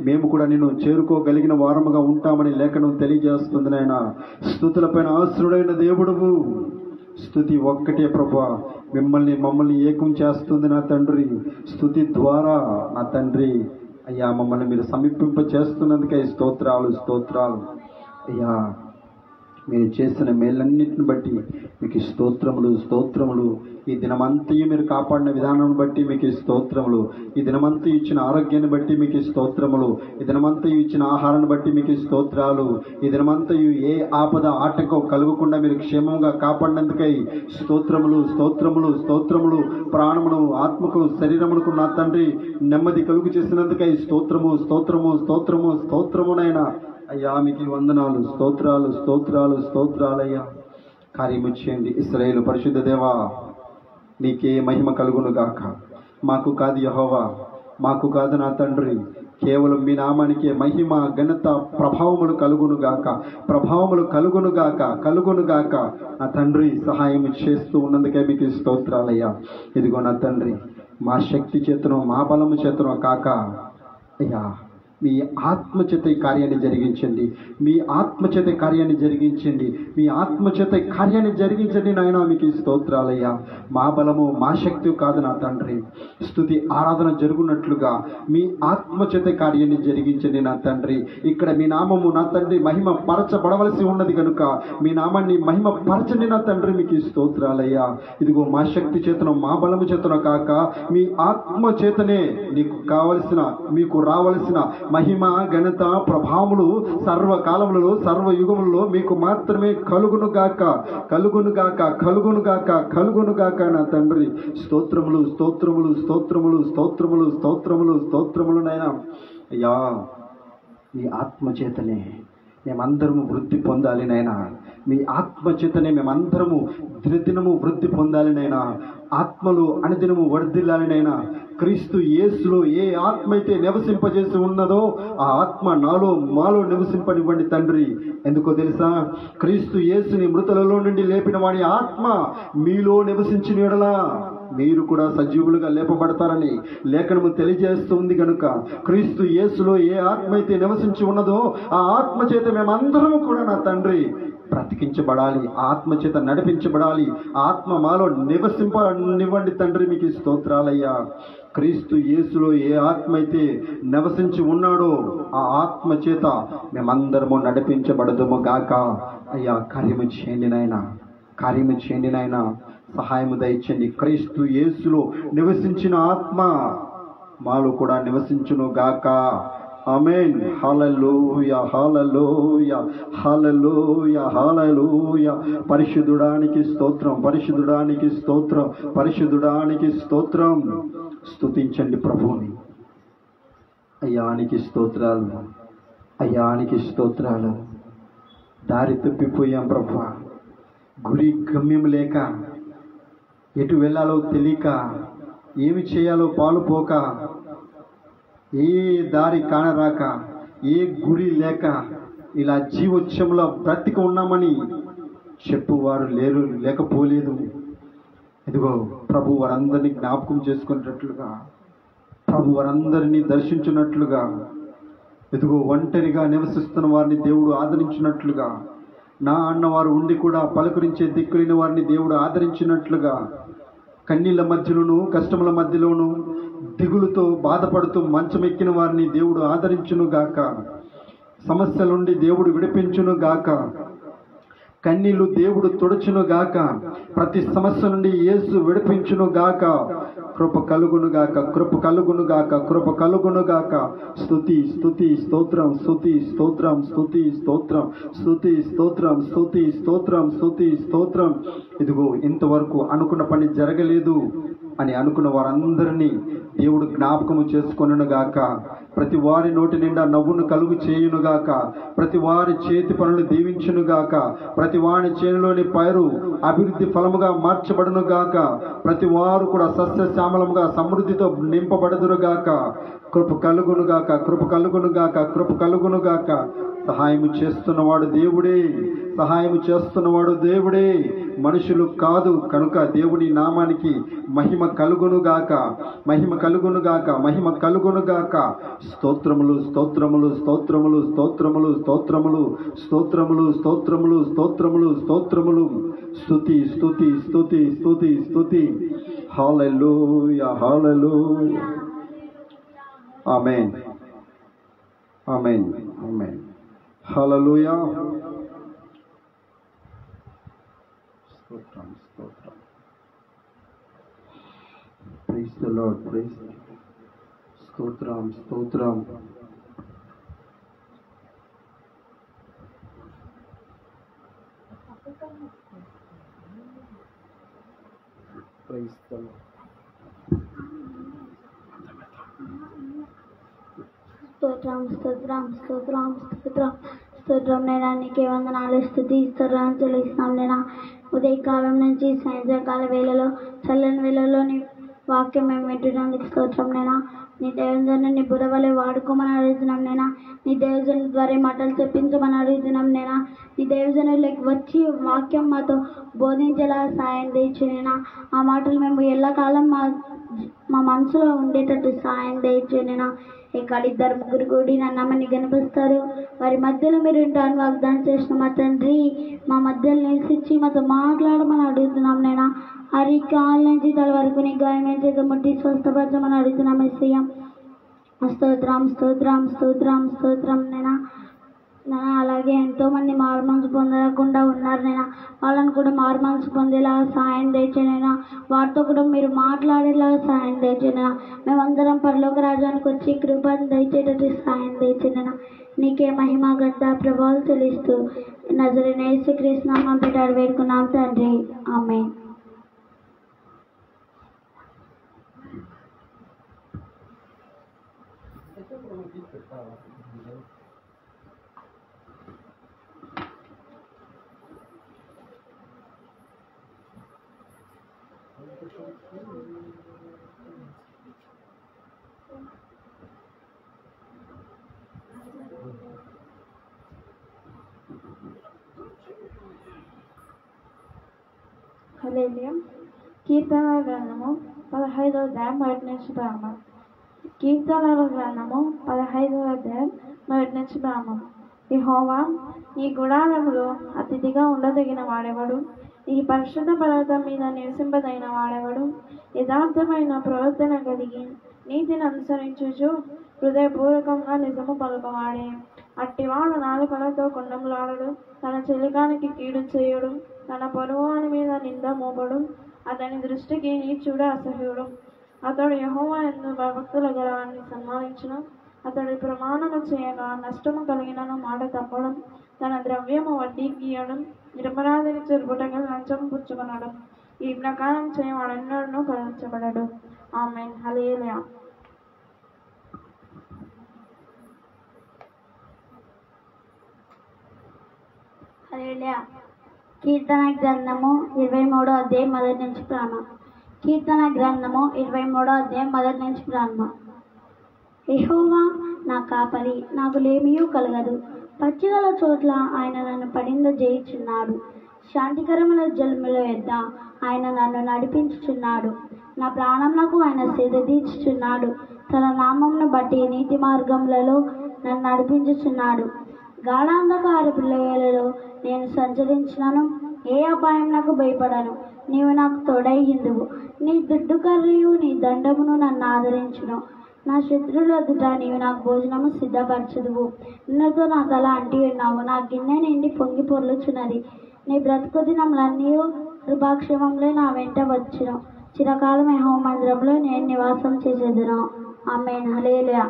మేము కూడా నిన్ను చేరుకోగలిగిన వారముగా ఉంటామని లేఖనం తెలియజేస్తుంది నాయన. స్తుతులపైన ఆశ్రుడైన దేవుడువు. స్తుతి ఒక్కటే ప్రభువా, మమ్మల్ని ఏకం చేస్తుంది నా తండ్రి. స్తుతి ద్వారా నా తండ్రి అయ్యా మమ్మల్ని మీరు సమీపింప చేస్తున్నందుకే స్తోత్రాలు, స్తోత్రాలు అయ్యా. మీరు చేసిన మేలన్నిటిని బట్టి మీకు స్తోత్రములు, స్తోత్రములు. ఈ దినమంతయు మీరు కాపాడిన విధానం బట్టి మీకు స్తోత్రములు. ఈ దినమంతయు ఇచ్చిన ఆరోగ్యాన్ని బట్టి మీకు స్తోత్రములు. ఈ దినమంతయు ఇచ్చిన ఆహారాన్ని బట్టి మీకు స్తోత్రాలు. ఈ దినమంతయు ఏ ఆపద ఆటంకం కలగకుండా మీరు క్షేమంగా కాపాడినందుకై స్తోత్రములు, స్తోత్రములు, స్తోత్రములు. ప్రాణమును, ఆత్మకు, శరీరమునకు నా తండ్రి నెమ్మది కలుగు చేసినందుకై స్తోత్రము, స్తోత్రము, స్తోత్రము, స్తోత్రమునైనా అయ్యా మీకు వందనాలు, స్తోత్రాలు, స్తోత్రాలు, స్తోత్రాలయ్యా. కార్యము చేయండి. ఇశ్రాయేలు పరిశుద్ధ దేవా, నీకే మహిమ కలుగును గాక. మాకు కాదు యెహోవా, మాకు కాదు నా తండ్రి, కేవలం మీ నామానికే మహిమ, ఘనత, ప్రభావములు కలుగును గాక, ప్రభావములు కలుగును గాక, కలుగును గాక. నా తండ్రి సహాయం చేస్తూ ఉన్నందుకే మీకు స్తోత్రాలయ్యా. ఇదిగో నా తండ్రి, మా శక్తి చేతనో మా బలము చేతనో కాక అయ్యా మీ ఆత్మచేత ఈ కార్యాన్ని జరిగించండి, మీ ఆత్మచేత కార్యాన్ని జరిగించండి, మీ ఆత్మచేత కార్యాన్ని జరిగించండి నాయన. మీకు స్తోత్రాలయ్యా. మా బలము మా శక్తి కాదు నా తండ్రి. స్తుతి ఆరాధన జరుగునట్లుగా మీ ఆత్మచేత కార్యాన్ని జరిగించండి నా తండ్రి. ఇక్కడ మీ నామము నా తండ్రి మహిమ పరచబడవలసి ఉన్నది కనుక మీ నామాన్ని మహిమ పరచండి నా తండ్రి. మీకు స్తోత్రాలయ్యా. ఇదిగో మా శక్తి చేతనో మా బలము చేతనో కాక మీ ఆత్మ చేతనే నీకు కావలసిన, మీకు రావలసిన మహిమ, ఘనత, ప్రభావములు సర్వకాలములలో, సర్వయుగములలో మీకు మాత్రమే కలుగునుగాక, కలుగునుగాక, కలుగునుగాక, కలుగునుగాక నా తండ్రి. స్తోత్రములు, స్తోత్రములు, స్తోత్రములు, స్తోత్రములు, స్తోత్రములు, స్తోత్రములు నైనా అయ్యా. మీ ఆత్మచేతనే మేమందరము వృద్ధి పొందాలి నైనా. మీ ఆత్మచేతనే మేమందరము దినదినము వృద్ధి పొందాలి నైనా. ఆత్మలు అనుదినము వర్ధిల్లాలి నైనా. క్రీస్తు యేసులో ఏ ఆత్మ అయితే నివసింపజేసి ఉన్నదో ఆ ఆత్మ నాలో మాలో నివసింపనివ్వండి తండ్రి. ఎందుకో తెలుసా? క్రీస్తు యేసుని మృతులలో నుండి లేపిన వాడి ఆత్మ మీలో నివసించిన యెడల మీరు కూడా సజీవులుగా లేపబడతారని లేఖనము తెలియజేస్తుంది కనుక క్రీస్తు యేసులో ఏ ఆత్మ అయితే నివసించి ఉన్నదో ఆ ఆత్మ చేత మేమందరము కూడా నా తండ్రి బ్రతికించబడాలి, ఆత్మ చేత నడిపించబడాలి. ఆత్మ మాలో నివసింపనివ్వండి తండ్రి. మీకు స్తోత్రాలయ్యా. క్రీస్తు యేసులో ఏ ఆత్మ అయితే నివసించి ఉన్నాడో ఆ ఆత్మ చేత మేమందరము నడిపించబడదుము గాక. అయ్యా కార్యము చేయండి నాయనా, కార్యము చేయండి నాయనా. సహాయము దయచండి. క్రీస్తు యేసులో నివసించిన ఆత్మ మాలో కూడా నివసించును గాక. ఆమేన్. హల్లెలూయా, హల్లెలూయా, హల్లెలూయా, హల్లెలూయా. పరిశుద్ధుడానికి స్తోత్రం, పరిశుద్ధుడానికి స్తోత్రం, పరిశుద్ధుడానికి స్తోత్రం. స్తుతించండి ప్రభువుని. అయ్యానికి స్తోత్రాలు, అయ్యానికి స్తోత్రాలు. దారి తప్పిపోయాం ప్రభువా, గురి గమ్యం లేక, ఎటు వెళ్ళాలో తెలియక, ఏమి చేయాలో పాలుపోక ఏ దారి కానరాక, ఏ గురి లేక ఇలా జీవోత్సవంలో బ్రతికి ఉన్నామని చెప్పువారు లేకపోలేదు. ఇదిగో ప్రభు వారందరినీ జ్ఞాపకం చేసుకునేటట్లుగా, ప్రభు వారందరినీ దర్శించినట్లుగా, ఇదిగో ఒంటరిగా నివసిస్తున్న వారిని దేవుడు ఆదరించినట్లుగా, నా అన్నవారు ఉండి కూడా పలకరించే దిక్కులేని వారిని దేవుడు ఆదరించినట్లుగా, కన్నీళ్ళ మధ్యలోను కష్టముల మధ్యలోను దిగులుతో బాధపడుతూ మంచమెక్కిన వారిని దేవుడు ఆదరించునుగాక, సమస్యల నుండి దేవుడు విడిపించునుగాక, కన్నీళ్లు దేవుడు తుడుచునుగాక, ప్రతి సమస్య నుండి యేసు విడిపించునుగాక. కృప కలుగునుగాక, కృప కలుగునుగాక, కృప కలుగునుగాక. స్తుతి స్తుతి స్తోత్రం, స్తుతి స్తోత్రం, స్తుతి స్తోత్రం, స్తుతి స్తోత్రం, స్తుతి స్తోత్రం, స్తుతి స్తోత్రం. ఇదిగో ఇంతవరకు అనుకున్న పని జరగలేదు అని అనుకున్న వారందరినీ దేవుడు జ్ఞాపకము చేసుకొనుగాక. ప్రతి వారి నోటి నిండా నవ్వును కలుగు చేయునుగాక, ప్రతి వారి చేతి పనులు దీవించునుగాక, ప్రతి వారి చేనులోని పైరు అభివృద్ధి ఫలముగా మార్చబడునుగాక, ప్రతి వారు కూడా సస్యశ్యామలముగా సమృద్ధితో నింపబడదురుగాక. కృప కలుగునుగాక, కృప కలుగునుగాక, కృప కలుగునుగాక. సహాయము చేస్తున్నవాడు దేవుడే, సహాయము చేస్తున్నవాడు దేవుడే, మనుషులు కాదు. కనుక దేవుని నామానికి మహిమ కలుగునుగాక, మహిమ కలుగునుగాక, మహిమ కలుగునుగాక. స్తోత్రములు స్తోత్రములు స్తోత్రములు స్తోత్రములు స్తోత్రములు స్తోత్రములు స్తోత్రములు స్తోత్రములు స్తోత్రములు. స్తుతి స్తుతి స్తుతి స్తుతి స్తుతి. హల్లెలూయా హల్లెలూయా. ఆమేన్ ఆమేన్ ఆమేన్. హల్లెలూయా. స్తోత్రం స్తోత్రం. Praise the Lord, praise. స్తోత్రం స్తోత్రం. Praise the Lord. స్తోత్రం స్తోత్రం స్తోత్రం స్తోత్రం స్తోత్రం. నేను నీకే వందనాలు, స్తుతి స్తోత్రం చెల్లిస్తున్నాం. నేను ఉదయకాలం నుంచి సాయంత్రకాల వేళలో, చల్లని వేళలో నీ వాక్యం మేము వింటున్నందుకు స్తోత్రం. నేను నీ దైవజను నీ బుధవలే వాడుకోమని అడుగుతున్నాం. నేను నీ దైవజను ద్వారా మాటలు చెప్పించమని అడుగుతున్నాం. నేను నీ దైవజనులకు వచ్చి వాక్యం మాతో బోధించేలా సాయం తెచ్చు. నేను ఆ మాటలు మేము ఎల్లకాలం మా మనసులో ఉండేటట్టు సాయం తెచ్చు. నేను ఇక్కడ 2-3 కూడి నా నామాన్ని కనిపిస్తారు, వారి మధ్యలో మీరు ఉంటాను వాగ్దానం చేసిన మా తండ్రి, మా మధ్యలో నిలిచి మాతో మాట్లాడమని అడుగుతున్నాం. నేను కాళ్ళ నుంచి తల వరకు నీ గాయమైన చేత ముట్టి స్వస్థపరచమని అడుగుతున్నాం. ఎస్సయ్య స్తోత్రం స్తోత్రం స్తోత్రం స్తోత్రం. నేను అలాగే ఎంతోమంది మారుమనసు పొందకుండా ఉన్నారు. నేను వాళ్ళని కూడా మారుమనసు పొందేలా సాయం తెచ్చానైనా, వారితో కూడా మీరు మాట్లాడేలా సాయం తెచ్చానైనా, మేమందరం పరలోక రాజ్యానికి వచ్చి కృపను దయచేటట్టు సాయం తెచ్చానైనా. నీకే మహిమ ఘనత ప్రభావాలు చెల్లిస్తూ నజరేయుడైన యేసుక్రీస్తు నామమున పెట్టాడు వేడుకున్నాం తండ్రి, ఆమేన్. హల్లెలూయా. కీర్తనల గ్రంథము 15వ అధ్యాయం 1 నుంచి ప్రారంభం. కీర్తనల గ్రంథము 15వ అధ్యాయం 1 నుంచి ప్రారంభం. యెహోవా, నీ గుడారములో అతిథిగా ఉండదగిన వాడెవడు? నీ పరిశుద్ధ పర్వతం మీద నివసింపదగిన వాడెవడు? యథార్థమైన ప్రవర్తన కలిగి నీతిని అనుసరించుచు హృదయపూర్వకంగా నిజము పలుకవాడే. అట్టివాడు నాలుకలతో కొండములాడడు, తన చెలికానికి కీడు చేయడు, తన పొరుగువాని మీద నింద మోపడు, అతని దృష్టికి నీచుడు అసహ్యుడు. అతడు యెహోవా యందు భక్తుల గలవాన్ని సన్మానించును. అతడు ప్రమాణము చేయగా నష్టము కలిగినను మాట తప్పడం, తన ద్రవ్యము వడ్డీకి ఇయ్యడం, నిరపరాధిని చెరుపుటకు లంచం పుచ్చుకొనడం, ఈ ప్రకారం చేయవాడెన్నడూ కరుణించబడడు. ఆమేన్. హల్లెలూయా. హల్లెలూయా. కీర్తన గ్రంథము 23వ అధ్యాయం 1 నుంచి ప్రారంభం. కీర్తన గ్రంథము 23వ అధ్యాయం 1 నుంచి ప్రారంభం. యెహోవా నా కాపరి, నాకు లేమియూ కలగదు. పచ్చిగల చోట్ల ఆయన నన్ను పడింపజేయుచున్నాడు. శాంతికరముల జలముల యొద్ద ఆయన నన్ను నడిపించుచున్నాడు. నా ప్రాణమునకు ఆయన సేద తీర్చుచున్నాడు. తన నామమును బట్టి నీతి మార్గములలో నన్ను నడిపించుచున్నాడు. గాఢాంధకారపు లోయలలో నేను సంచరించినను, ఏ అపాయం నాకు భయపడను. నీవు నాకు తోడైయుందువు. నీ దుడ్డు కర్రియు నీ దండమును నన్ను ఆదరించును. నా శత్రువుల ఎదుట నీవు నాకు భోజనము సిద్ధపరచుదువు. నిన్నతో నా తల అంటి ఉన్నావు. నా గిన్నె నిండి పొంగి పొర్లుచున్నది. నీ బ్రతుకు దినములన్నీ కృపాక్షేమములే నా వెంట వచ్చును. చిరకాలం యెహోవా మందిరంలో నేను నివాసం చేసేదను. ఆమేన్. హల్లెలూయా.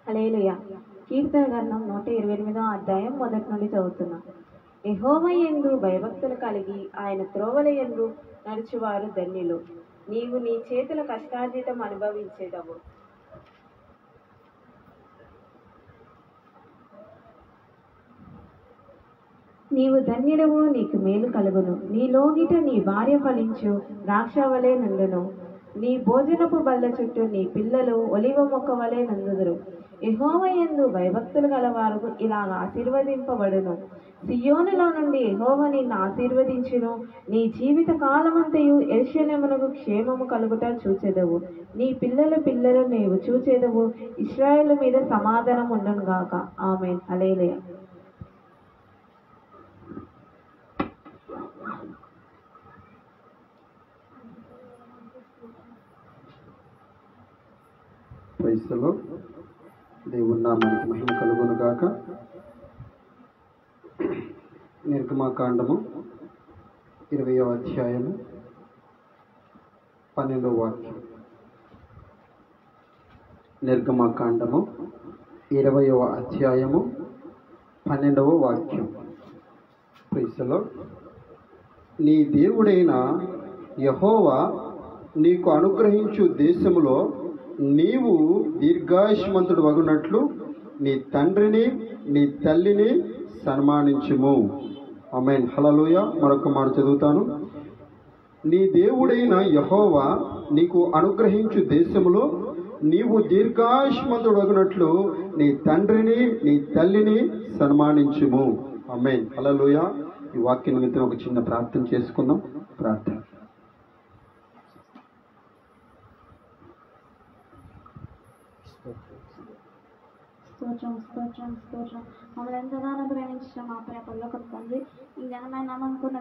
హల్లెలూయా. కీర్తన గ్రంథం 128వ అధ్యాయం మొదటి నుండి చదువుతున్నా. యెహోవా యందు భయభక్తులు కలిగి ఆయన త్రోవల యందు నడుచువారు ధన్యులు. నీవు నీ చేతుల కష్టార్జితం అనుభవించేదవు. నీవు ధన్యుడవు, నీకు మేలు కలుగును. నీ లోగిట నీ భార్య ఫలించు ద్రాక్షవలే నుండును. నీ భోజనపు బల్ల చుట్టూ నీ పిల్లలు ఒలివ మొక్క వలె నందుదురు. యెహోవా యందు భయభక్తులు గలవారు ఇలాగ ఆశీర్వదింపబడును. సియోనులో నుండి యెహోవా నిన్ను ఆశీర్వదించును. నీ జీవిత కాలమంతయు యెరూషలేమునకు క్షేమము కలుగుట చూచెదవు. నీ పిల్లలు నీవు చూచెదవు. ఇశ్రాయేలు మీద సమాధానం ఉండును గాక. ఆమేన్. హల్లెలూయా. క్రైస్తలో దేవుని నామానికి మహిమ కలుగును గాక. నిర్గమాకాండము 20వ అధ్యాయము 12వ వాక్యం. నిర్గమాకాండము 20వ అధ్యాయము 12వ వాక్యం. క్రైస్తలో నీ దేవుడైన యెహోవా నీకు అనుగ్రహించు దేశములో నీవు దీర్ఘాయుష్మంతుడు వగునట్లు నీ తండ్రిని నీ తల్లిని సన్మానించుము. ఆమేన్. హల్లెలూయా. మరొక మాట చదువుతాను. నీ దేవుడైన యెహోవా నీకు అనుగ్రహించు దేశములో నీవు దీర్ఘాయుష్మంతుడు వగునట్లు నీ తండ్రిని నీ తల్లిని సన్మానించుము. ఆమేన్. హల్లెలూయా. ఈ వాక్య నిమిత్తం ఒక చిన్న ప్రార్థన చేసుకుందాం. ప్రార్థన. స్తోత్రం స్తోత్రం స్తోత్రం. మమ్మల్ని ఎంతగానో ప్రేమించిన మా ప్రియ పరలోకపు తండ్రి, ఈ ఘనమైన నామమున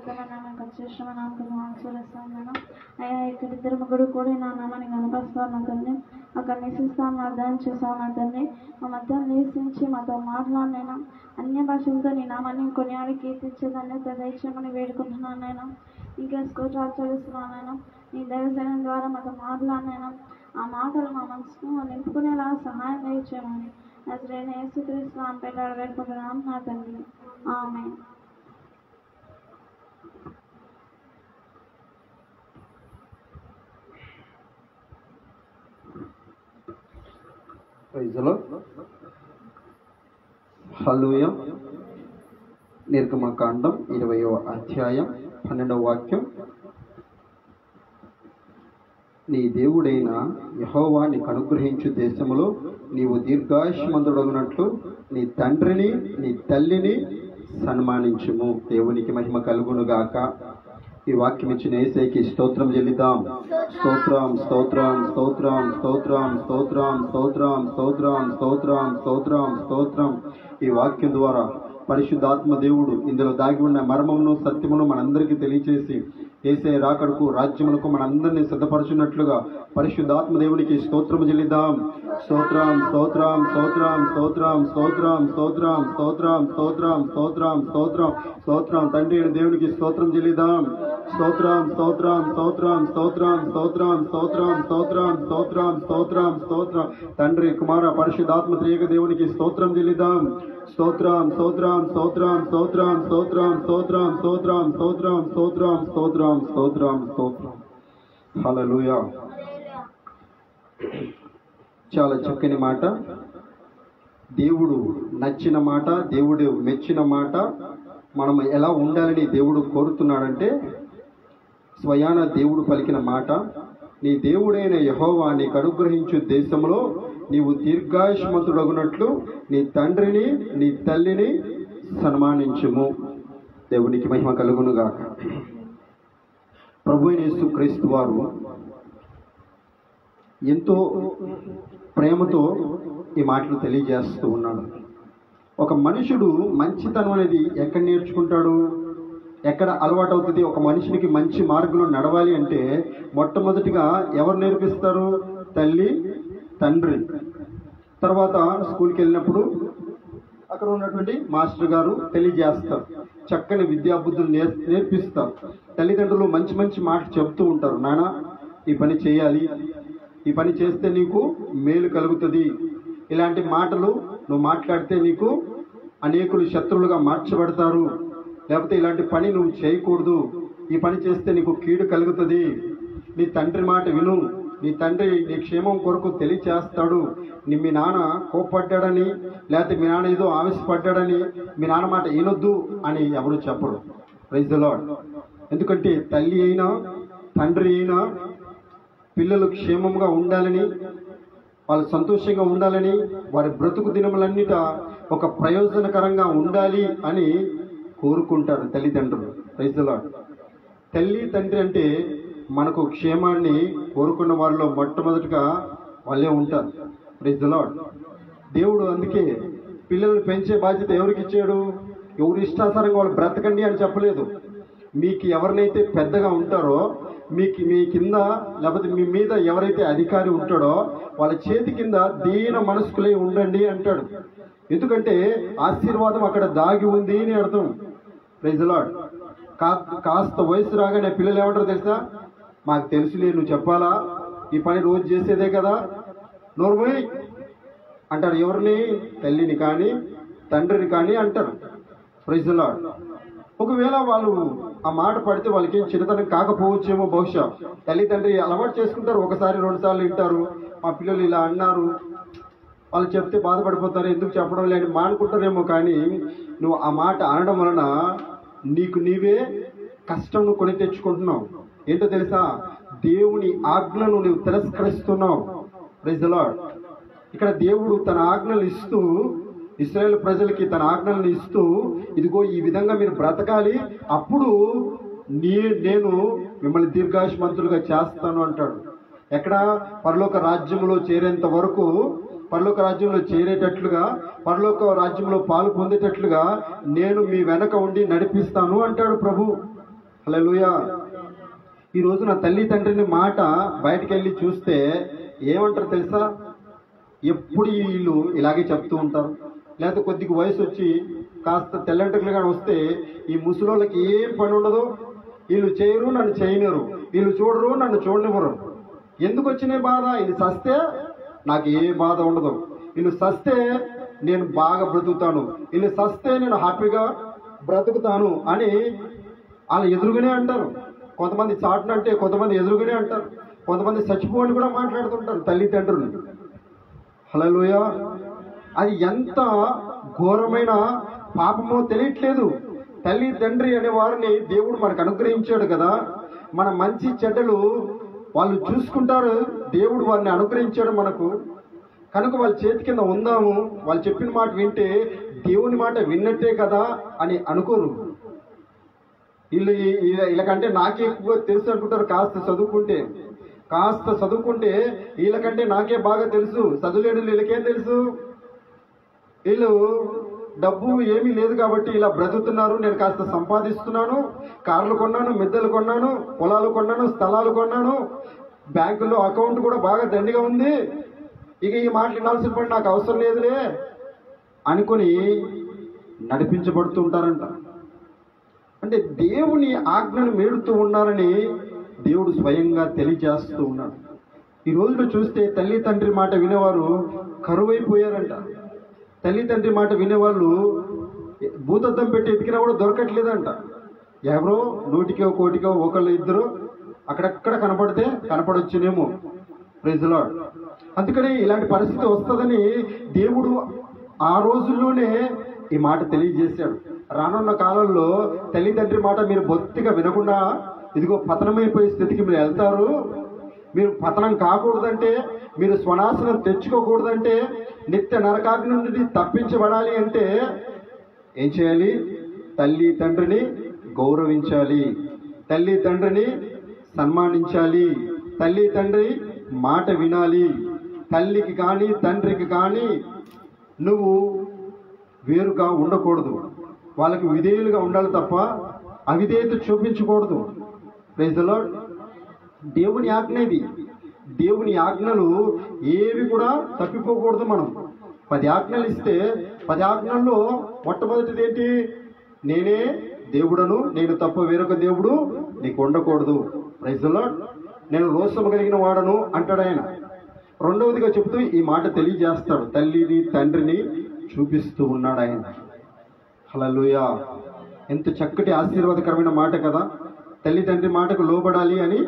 శ్రేష్టమైన నామమును ఆశీర్వదిస్తున్నాను. అయ్యా, ఇద్దరు ముగ్గురు కూడా నా నామాన్ని కనపరుస్తాను నా తండ్రి. అక్కడ నివసిస్తాను, అర్థం చేస్తాను నా తండ్రి. మా మధ్య నివసించి మాతో మాట్లాడినైనా అన్య భాషలతో నీ నామాన్ని కొనియాడి కీర్తించేదాన్ని దయచేయమని వేడుకుంటున్నాను నేను. ఇంకా స్తోత్రాలు చెల్లిస్తున్నాను నేను. నీ దైవజనం ద్వారా మాతో మాట్లాడినైనా ఆ మాటలు మా మనసును నింపుకునేలా సహాయం దయచేయమని నజరేయుడైన యేసుక్రీస్తు నామమున పేరట వేడుకుంటున్నాను నా తండ్రి. ఆమేన్. హల్లెలూయా. నిర్గమకాండం 20వ అధ్యాయం 12వ వాక్యం. నీ దేవుడైన యెహోవా నీకు అనుగ్రహించు దేశములో నీవు దీర్ఘాయుష్మంతుడగునట్లు నీ తండ్రిని నీ తల్లిని సన్మానించుము. దేవునికి మహిమ కలుగును గాక. ఈ వాక్యం ఇచ్చిన యేసయ్యకి స్తోత్రం చెల్లిద్దాం. స్తోత్రం స్తోత్రం స్తోత్రం స్తోత్రం స్తోత్రం స్తోత్రం స్తోత్రం స్తోత్రం స్తోత్రం స్తోత్రం. ఈ వాక్యం ద్వారా పరిశుద్ధాత్మ దేవుడు ఇందులో దాగి ఉన్న మర్మమును సత్యమును మనందరికీ తెలియచేసి యేసయ్య రాకడకు రాజ్యములకు మనందరినీ సిద్ధపరచున్నట్లుగా పరిశుద్ధాత్మ దేవునికి స్తోత్రము చెల్లిద్దాం. స్తోత్రం స్తోత్రం స్తోత్రం స్తోత్రం స్తోత్రం స్తోత్రం స్తోత్రం స్తోత్రం స్తోత్రం స్తోత్రం స్తోత్రం తండ్రి అయిన దేవునికి స్తోత్రం చెల్లిద్దాం. స్తోత్రం స్తోత్రం స్తోత్రం స్తోత్రం స్తోత్రం స్తోత్రం స్తోత్రం స్తోత్రం స్తోత్రం స్తోత్రం తండ్రి కుమార పరిశుద్ధాత్మ త్రియేక దేవునికి స్తోత్రం చెల్లిద్దాం. స్తోత్రం స్తోత్రం స్తోత్రం స్తోత్రం స్తోత్రం స్తోత్రం స్తోత్రం స్తోత్రం స్తోత్రం స్తోత్రం స్తోత్రం స్తోత్రం. హల్లెలూయా. చాలా చక్కని మాట, దేవుడు నచ్చిన మాట, దేవుడు మెచ్చిన మాట. మనం ఎలా ఉండాలని దేవుడు కోరుతున్నాడంటే స్వయాన దేవుడు పలికిన మాట, నీ దేవుడైన యెహోవా నీకు అనుగ్రహించు దేశంలో నీవు దీర్ఘాయుష్మంతుడగునట్లు నీ తండ్రిని నీ తల్లిని సన్మానించుము. దేవునికి మహిమ కలుగునుగాక. ప్రభువైన యేసుక్రీస్తు వారు ఎంతో ప్రేమతో ఈ మాటలు తెలియజేస్తూ ఉన్నాడు. ఒక మనుషుడు మంచితనం అనేది ఎక్కడ నేర్చుకుంటాడు, ఎక్కడ అలవాటు అవుతుంది? ఒక మనిషినికి మంచి మార్గంలో నడవాలి అంటే మొట్టమొదటిగా ఎవరు నేర్పిస్తారు? తల్లి, తండ్రి. తర్వాత స్కూల్కి వెళ్ళినప్పుడు అక్కడ ఉన్నటువంటి మాస్టర్ గారు తెలియజేస్తారు, చక్కని విద్యాబుద్ధులు నేర్పిస్తారు. తల్లిదండ్రులు మంచి మంచి మాటలు చెప్తూ ఉంటారు, నాన్న ఈ పని చేయాలి, ఈ పని చేస్తే నీకు మేలు కలుగుతుంది, ఇలాంటి మాటలు నువ్వు మాట్లాడితే నీకు అనేకులు శత్రువులుగా మార్చబడతారు, లేకపోతే ఇలాంటి పని నువ్వు చేయకూడదు, ఈ పని చేస్తే నీకు కీడు కలుగుతుంది, నీ తండ్రి మాట విను, నీ తండ్రి నీ క్షేమం కొరకు తెలియచేస్తాడు, మీ నాన్న కోప్పడ్డాడని లేకపోతే మీ నాన్న ఏదో ఆవేశపడ్డాడని మీ నాన్న మాట వినొద్దు అని ఎవరు చెప్పరు. Praise the Lord. ఎందుకంటే తల్లి అయినా తండ్రి అయినా పిల్లలు క్షేమంగా ఉండాలని, వాళ్ళు సంతోషంగా ఉండాలని, వారి బ్రతుకు దినములన్నిట ఒక ప్రయోజనకరంగా ఉండాలి అని కోరుకుంటారు తల్లిదండ్రులు. Praise the Lord. తల్లి తండ్రి అంటే మనకు క్షేమాన్ని కోరుకున్న వారిలో మొట్టమొదటిగా వాళ్ళే ఉంటారు. Praise the Lord. దేవుడు అందుకే పిల్లల్ని పెంచే బాధ్యత ఎవరికి ఇచ్చాడు? ఎవరు ఇష్టానుసారంగా వాళ్ళు బ్రతకండి అని చెప్పలేదు. మీకు ఎవరినైతే పెద్దగా ఉంటారో, మీ కింద లేకపోతే మీ మీద ఎవరైతే అధికారి ఉంటాడో వాళ్ళ చేతి కింద దీన మనస్కులై ఉండండి అంటాడు. ఎందుకంటే ఆశీర్వాదం అక్కడ దాగి ఉంది అని అర్థం. Praise the Lord. కాస్త వయసు రాగానే పిల్లలు ఏమంటారు తెలుసా? మాకు తెలుసులే, నువ్వు చెప్పాలా, ఈ పని రోజు చేసేదే కదా, నోర్మోయ్ అంటారు. ఎవరిని? తల్లిని కానీ తండ్రిని కానీ అంటారు. Praise the Lord. ఒకవేళ వాళ్ళు ఆ మాట పడితే వాళ్ళకి ఏం చిన్నతనం కాకపోవచ్చేమో, బహుశా తల్లిదండ్రి అలవాటు చేసుకుంటారు, ఒకసారి రెండు సార్లు వింటారు, మా పిల్లలు ఇలా అన్నారు, వాళ్ళు చెప్తే బాధపడిపోతారు, ఎందుకు చెప్పడం లేని మానుకుంటారేమో. కానీ నువ్వు ఆ మాట అనడం వలన నీకు నీవే కష్టం నువ్వు కొని తెచ్చుకుంటున్నావు. ఏంటో తెలుసా? దేవుని ఆజ్ఞను నువ్వు తిరస్కరిస్తున్నావు. Praise the lord. ఇక్కడ దేవుడు తన ఆజ్ఞలు ఇస్తూ, ఇశ్రాయేలు ప్రజలకి తన ఆజ్ఞలను ఇస్తూ, ఇదిగో ఈ విధంగా మీరు బ్రతకాలి, అప్పుడు నేను మిమ్మల్ని దీర్ఘాయుష్మంతులుగా చేస్తాను అంటాడు. ఎక్కడ? పరలోక రాజ్యంలో చేరేంత వరకు, పరలోక రాజ్యంలో చేరేటట్లుగా, పరలోక రాజ్యంలో పాలు పొందేటట్లుగా నేను మీ వెనక ఉండి నడిపిస్తాను అంటాడు ప్రభు. హల్లెలూయా. ఈ రోజు నా తల్లి తండ్రిని మాట బయటకు వెళ్ళి చూస్తే ఏమంటారు తెలుసా? ఎప్పుడు వీళ్ళు ఇలాగే చెప్తూ ఉంటారు. లేకపోతే కొద్దిగా వయసు వచ్చి కాస్త తెల్లంటకులుగా వస్తే ఈ ముసలోళ్ళకి ఏం పని ఉండదు, వీళ్ళు చేయరు, నన్ను చేయనిరు, వీళ్ళు చూడరు, నన్ను చూడనివ్వరు. ఎందుకు వచ్చినాయి బాధ? వీళ్ళు సస్తే నాకు ఏ బాధ ఉండదు, వీళ్ళు సస్తే నేను బాగా బ్రతుకుతాను, వీళ్ళు సస్తే నేను హ్యాపీగా బ్రతుకుతాను అని వాళ్ళు ఎదురుగానే అంటారు. కొంతమంది చాటునంటే కొంతమంది ఎదురుగానే అంటారు, కొంతమంది చచ్చిపోని కూడా మాట్లాడుతుంటారు తల్లిదండ్రులు. హల్లెలూయా. అది ఎంత ఘోరమైన పాపమో తెలియట్లేదు. తల్లి తండ్రి అనే వారిని దేవుడు మనకు అనుగ్రహించాడు కదా, మన మంచి చెడ్డలు వాళ్ళు చూసుకుంటారు. దేవుడు వారిని అనుగ్రహించాడు మనకు, కనుక వాళ్ళ చేతి కింద ఉందాము, వాళ్ళు చెప్పిన మాట వింటే దేవుని మాట విన్నట్టే కదా అని అనుకోరు. వీళ్ళకంటే నాకే ఎక్కువ తెలుసు అనుకుంటారు. కాస్త చదువుకుంటే వీళ్ళకంటే నాకే బాగా తెలుసు. చదువులేడు వీళ్ళకేం తెలుసు? వీళ్ళు డబ్బు ఏమీ లేదు కాబట్టి ఇలా బ్రతుకుతున్నారు, నేను కాస్త సంపాదిస్తున్నాను, కార్లు కొన్నాను, మిద్దెలు కొన్నాను, పొలాలు కొన్నాను, స్థలాలు కొన్నాను, బ్యాంకులో అకౌంట్ కూడా బాగా దండిగా ఉంది, ఇక ఈ మాటలు వినాల్సిన పని నాకు అవసరం లేదులే అనుకొని నడిపించబడుతూ ఉంటారంట. అంటే దేవుని ఆజ్ఞను మీరుతూ ఉన్నారని దేవుడు స్వయంగా తెలియజేస్తూ ఉన్నాడు. ఈ రోజున చూస్తే తల్లి తండ్రి మాట వినేవారు కరువైపోయారంట. తల్లి తండ్రి మాట వినేవాళ్ళు భూతద్దం పెట్టి ఎతికినా కూడా దొరకట్లేదంట. ఎవరో నూటికో కోటికో ఒకళ్ళు ఇద్దరు అక్కడక్కడ కనపడితే కనపడొచ్చునేమో. Praise the lord. అందుకని ఇలాంటి పరిస్థితి వస్తుందని దేవుడు ఆ రోజుల్లోనే ఈ మాట తెలియజేశాడు. రానున్న కాలంలో తల్లిదండ్రి మాట మీరు బొత్తిగా వినకుండా ఇదిగో పతనమైపోయే స్థితికి మీరు వెళ్తారు. మీరు పతనం కాకూడదంటే, మీరు స్వనాశనం తెచ్చుకోకూడదంటే, నిత్య నరకాగ్ని నుండి తప్పించబడాలి అంటే ఏం చేయాలి? తల్లి తండ్రిని గౌరవించాలి, తల్లి తండ్రిని సన్మానించాలి, తల్లి తండ్రి మాట వినాలి. తల్లికి కానీ తండ్రికి కానీ నువ్వు వేరుగా ఉండకూడదు, వాళ్ళకి విధేయులుగా ఉండాలి తప్ప అవిధేయత చూపించకూడదు. Praise the Lord. దేవుని ఆజ్ఞ ఇది. దేవుని ఆజ్ఞలు ఏవి కూడా తప్పిపోకూడదు. మనం 10 ఆజ్ఞలు ఇస్తే 10 ఆజ్ఞల్లో మొట్టమొదటిది ఏంటి? నేనే దేవుడను, నేను తప్ప వేరొక దేవుడు నీకు ఉండకూడదు. Praise the Lord. నేను రోషము కలిగిన వాడను అంటాడు ఆయన. రెండవదిగా చెప్తూ ఈ మాట తెలియజేస్తాడు, తల్లిని తండ్రిని చూపిస్తూ ఉన్నాడు ఆయన. హల్లెలూయా. ఎంత చక్కటి ఆశీర్వాదకరమైన మాట కదా. తల్లి తండ్రి మాటకు లోబడాలి అని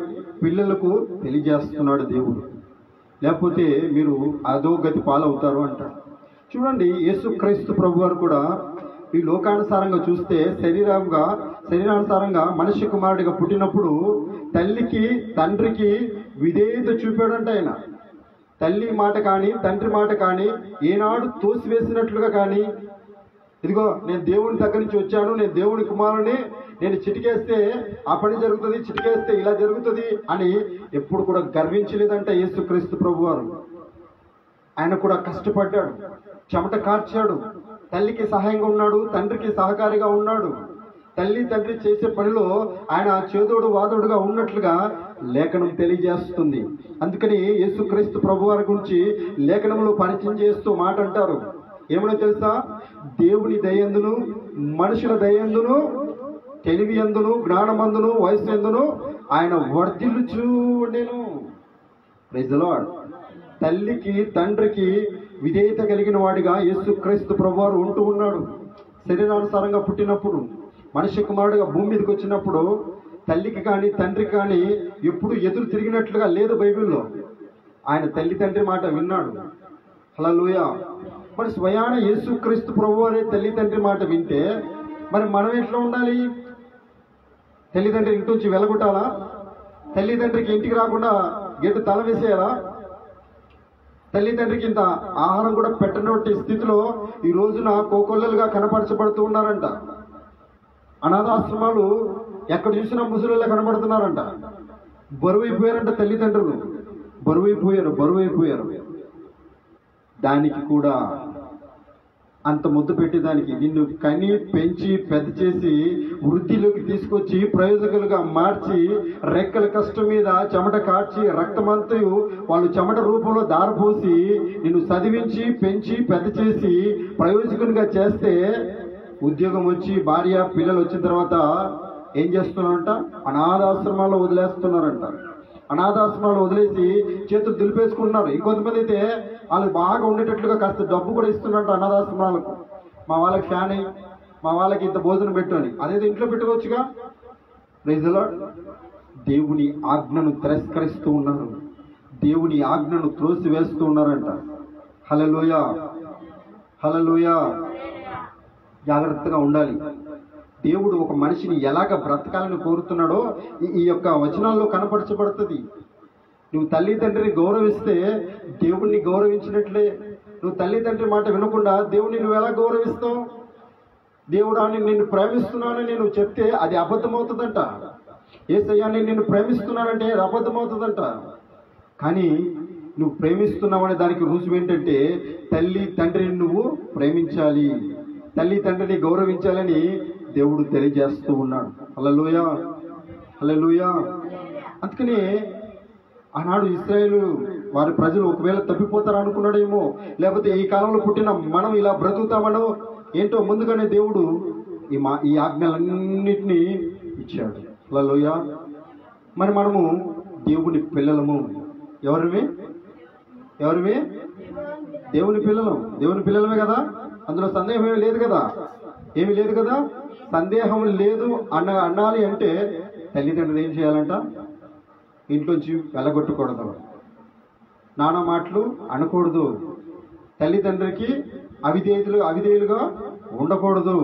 పిల్లలకు తెలియజేస్తున్నాడు దేవుడు. లేకపోతే మీరు అధోగతి పాలవుతారు అంటాడు. చూడండి, యేసుక్రీస్తు ప్రభు వారు కూడా ఈ లోకానుసారంగా చూస్తే శరీరానుసారంగా మనిషి కుమారుడిగా పుట్టినప్పుడు తల్లికి తండ్రికి విధేయత చూపాడంట ఆయన. తల్లి మాట కానీ తండ్రి మాట కానీ ఏనాడు తోసివేసినట్లుగా కానీ, ఇదిగో నేను దేవుని దగ్గర నుంచి వచ్చాను, నేను దేవుని కుమారుని, నేను చిటికేస్తే ఆ పని జరుగుతుంది, చిటికేస్తే ఇలా జరుగుతుంది అని ఎప్పుడు కూడా గర్వించలేదంట యేసుక్రీస్తు ప్రభు వారు. ఆయన కూడా కష్టపడ్డాడు, చెమట కార్చాడు, తల్లికి సహాయంగా ఉన్నాడు, తండ్రికి సహకారిగా ఉన్నాడు. తల్లి తండ్రి చేసే పనిలో ఆయన చేదోడు వాదోడుగా ఉన్నట్లుగా లేఖనం తెలియజేస్తుంది. అందుకని యేసుక్రీస్తు ప్రభు వారి గురించి లేఖనంలో పరిచయం చేస్తూ మాట అంటారు. ఏమనో తెలుసా? దేవుని దయందును మనుషుల దయందును తెలివి ఎందును జ్ఞానమందును వయసు ఎందును ఆయన వర్ధిల్లుచూ ఉండెను. Praise the Lord. తల్లికి తండ్రికి విధేయత కలిగిన వాడిగా యేసుక్రీస్తు ప్రభువారు ఉంటూ ఉన్నాడు. శరీరానుసారంగా పుట్టినప్పుడు మనిషి కుమారుడుగా భూమి మీదకి వచ్చినప్పుడు తల్లికి కానీ తండ్రికి కానీ ఎప్పుడు ఎదురు తిరిగినట్లుగా లేదు బైబిల్లో. ఆయన తల్లి తండ్రి మాట విన్నాడు. హల్లెలూయా. మరి స్వయాన యేసుక్రీస్తు ప్రభువారే తల్లి తండ్రి మాట వింటే మరి మనం ఎట్లా ఉండాలి? తల్లిదండ్రి ఇంటి నుంచి వెలగొట్టాలా? తల్లిదండ్రికి ఇంటికి రాకుండా గేటు తల వేసేయాలా? తల్లిదండ్రికి ఇంత ఆహారం కూడా పెట్టనటువంటి స్థితిలో ఈ రోజున కోకొల్లలుగా కనపరచబడుతూ ఉన్నారంట. అనాథాశ్రమాలు ఎక్కడ చూసినా ముసలిలా కనబడుతున్నారంట. బరువైపోయారంట తల్లిదండ్రులు, బరువైపోయారు. దానికి కూడా అంత ముద్దు పెట్టేదానికి నిన్ను కని పెంచి పెద్ద చేసి వృద్ధిలోకి తీసుకొచ్చి ప్రయోజకులుగా మార్చి రెక్కల కష్టం మీద చెమట కార్చి రక్తమంతయు వాళ్ళు చెమట రూపంలో దారపోసి నిన్ను చదివించి పెంచి పెద్ద చేసి ప్రయోజకునిగా చేస్తే ఉద్యోగం వచ్చి భార్య పిల్లలు వచ్చిన తర్వాత ఏం చేస్తున్నారంట? అనాథాశ్రమాల్లో వదిలేస్తున్నారంట. అనాథాశ్రమాలు వదిలేసి చేతులు దులిపేసుకుంటున్నారు. ఇంకొంతమంది అయితే వాళ్ళు బాగా ఉండేటట్లుగా కాస్త డబ్బు కూడా ఇస్తున్నారంట అనాథాశ్రమాలకు. మా వాళ్ళకి ఫ్యాన్ అయ్యి, మా వాళ్ళకి ఇంత భోజనం పెట్టు అని. అదేదో ఇంట్లో పెట్టుకోవచ్చుగా. Praise the Lord. దేవుని ఆజ్ఞను తిరస్కరిస్తూ ఉన్నారు, దేవుని ఆజ్ఞను త్రోసివేస్తూ ఉన్నారంట. హల్లెలూయా, హల్లెలూయా. జాగ్రత్తగా ఉండాలి. దేవుడు ఒక మనిషిని ఎలాగ బ్రతకాలని కోరుతున్నాడో ఈ యొక్క వచనాల్లో కనపరచబడుతుంది. నువ్వు తల్లిదండ్రిని గౌరవిస్తే దేవుణ్ణి గౌరవించినట్లే. నువ్వు తల్లిదండ్రి మాట వినకుండా దేవుని నువ్వు ఎలా గౌరవిస్తావు? దేవుడా నిన్ను ప్రేమిస్తున్నానని నువ్వు చెప్తే అది అబద్ధమవుతుందంట. యేసయ్యా నిన్ను ప్రేమిస్తున్నానంటే అది అబద్ధమవుతుందంట. కానీ నువ్వు ప్రేమిస్తున్నావనే దానికి రుజువు ఏంటంటే తల్లి తండ్రిని నువ్వు ప్రేమించాలి. తల్లి తండ్రిని గౌరవించాలని దేవుడు తెలియజేస్తూ ఉన్నాడు. హల్లెలూయా, హల్లెలూయా. అందుకని ఆనాడు ఇశ్రాయేలు వారి ప్రజలు ఒకవేళ తప్పిపోతారు అనుకున్నాడేమో, లేకపోతే ఈ కాలంలో పుట్టిన మనం ఇలా బ్రతుకుతామనో ఏంటో ముందుగానే దేవుడు ఈ ఆజ్ఞలన్నిటినీ ఇచ్చాడు. హల్లెలూయా. మరి మనము దేవుని పిల్లలము. ఎవరివి? దేవుని పిల్లలం. దేవుని పిల్లలమే కదా, అందులో సందేహం ఏమి లేదు కదా, ఏమి లేదు కదా. సందేహం లేదు అనాలి అంటే తల్లిదండ్రులు ఏం చేయాలంట? ఇంట్లోంచి వెళ్ళగొట్టకూడదు, నానా మాటలు అనకూడదు, తల్లిదండ్రికి అవిధేయులుగా ఉండకూడదు,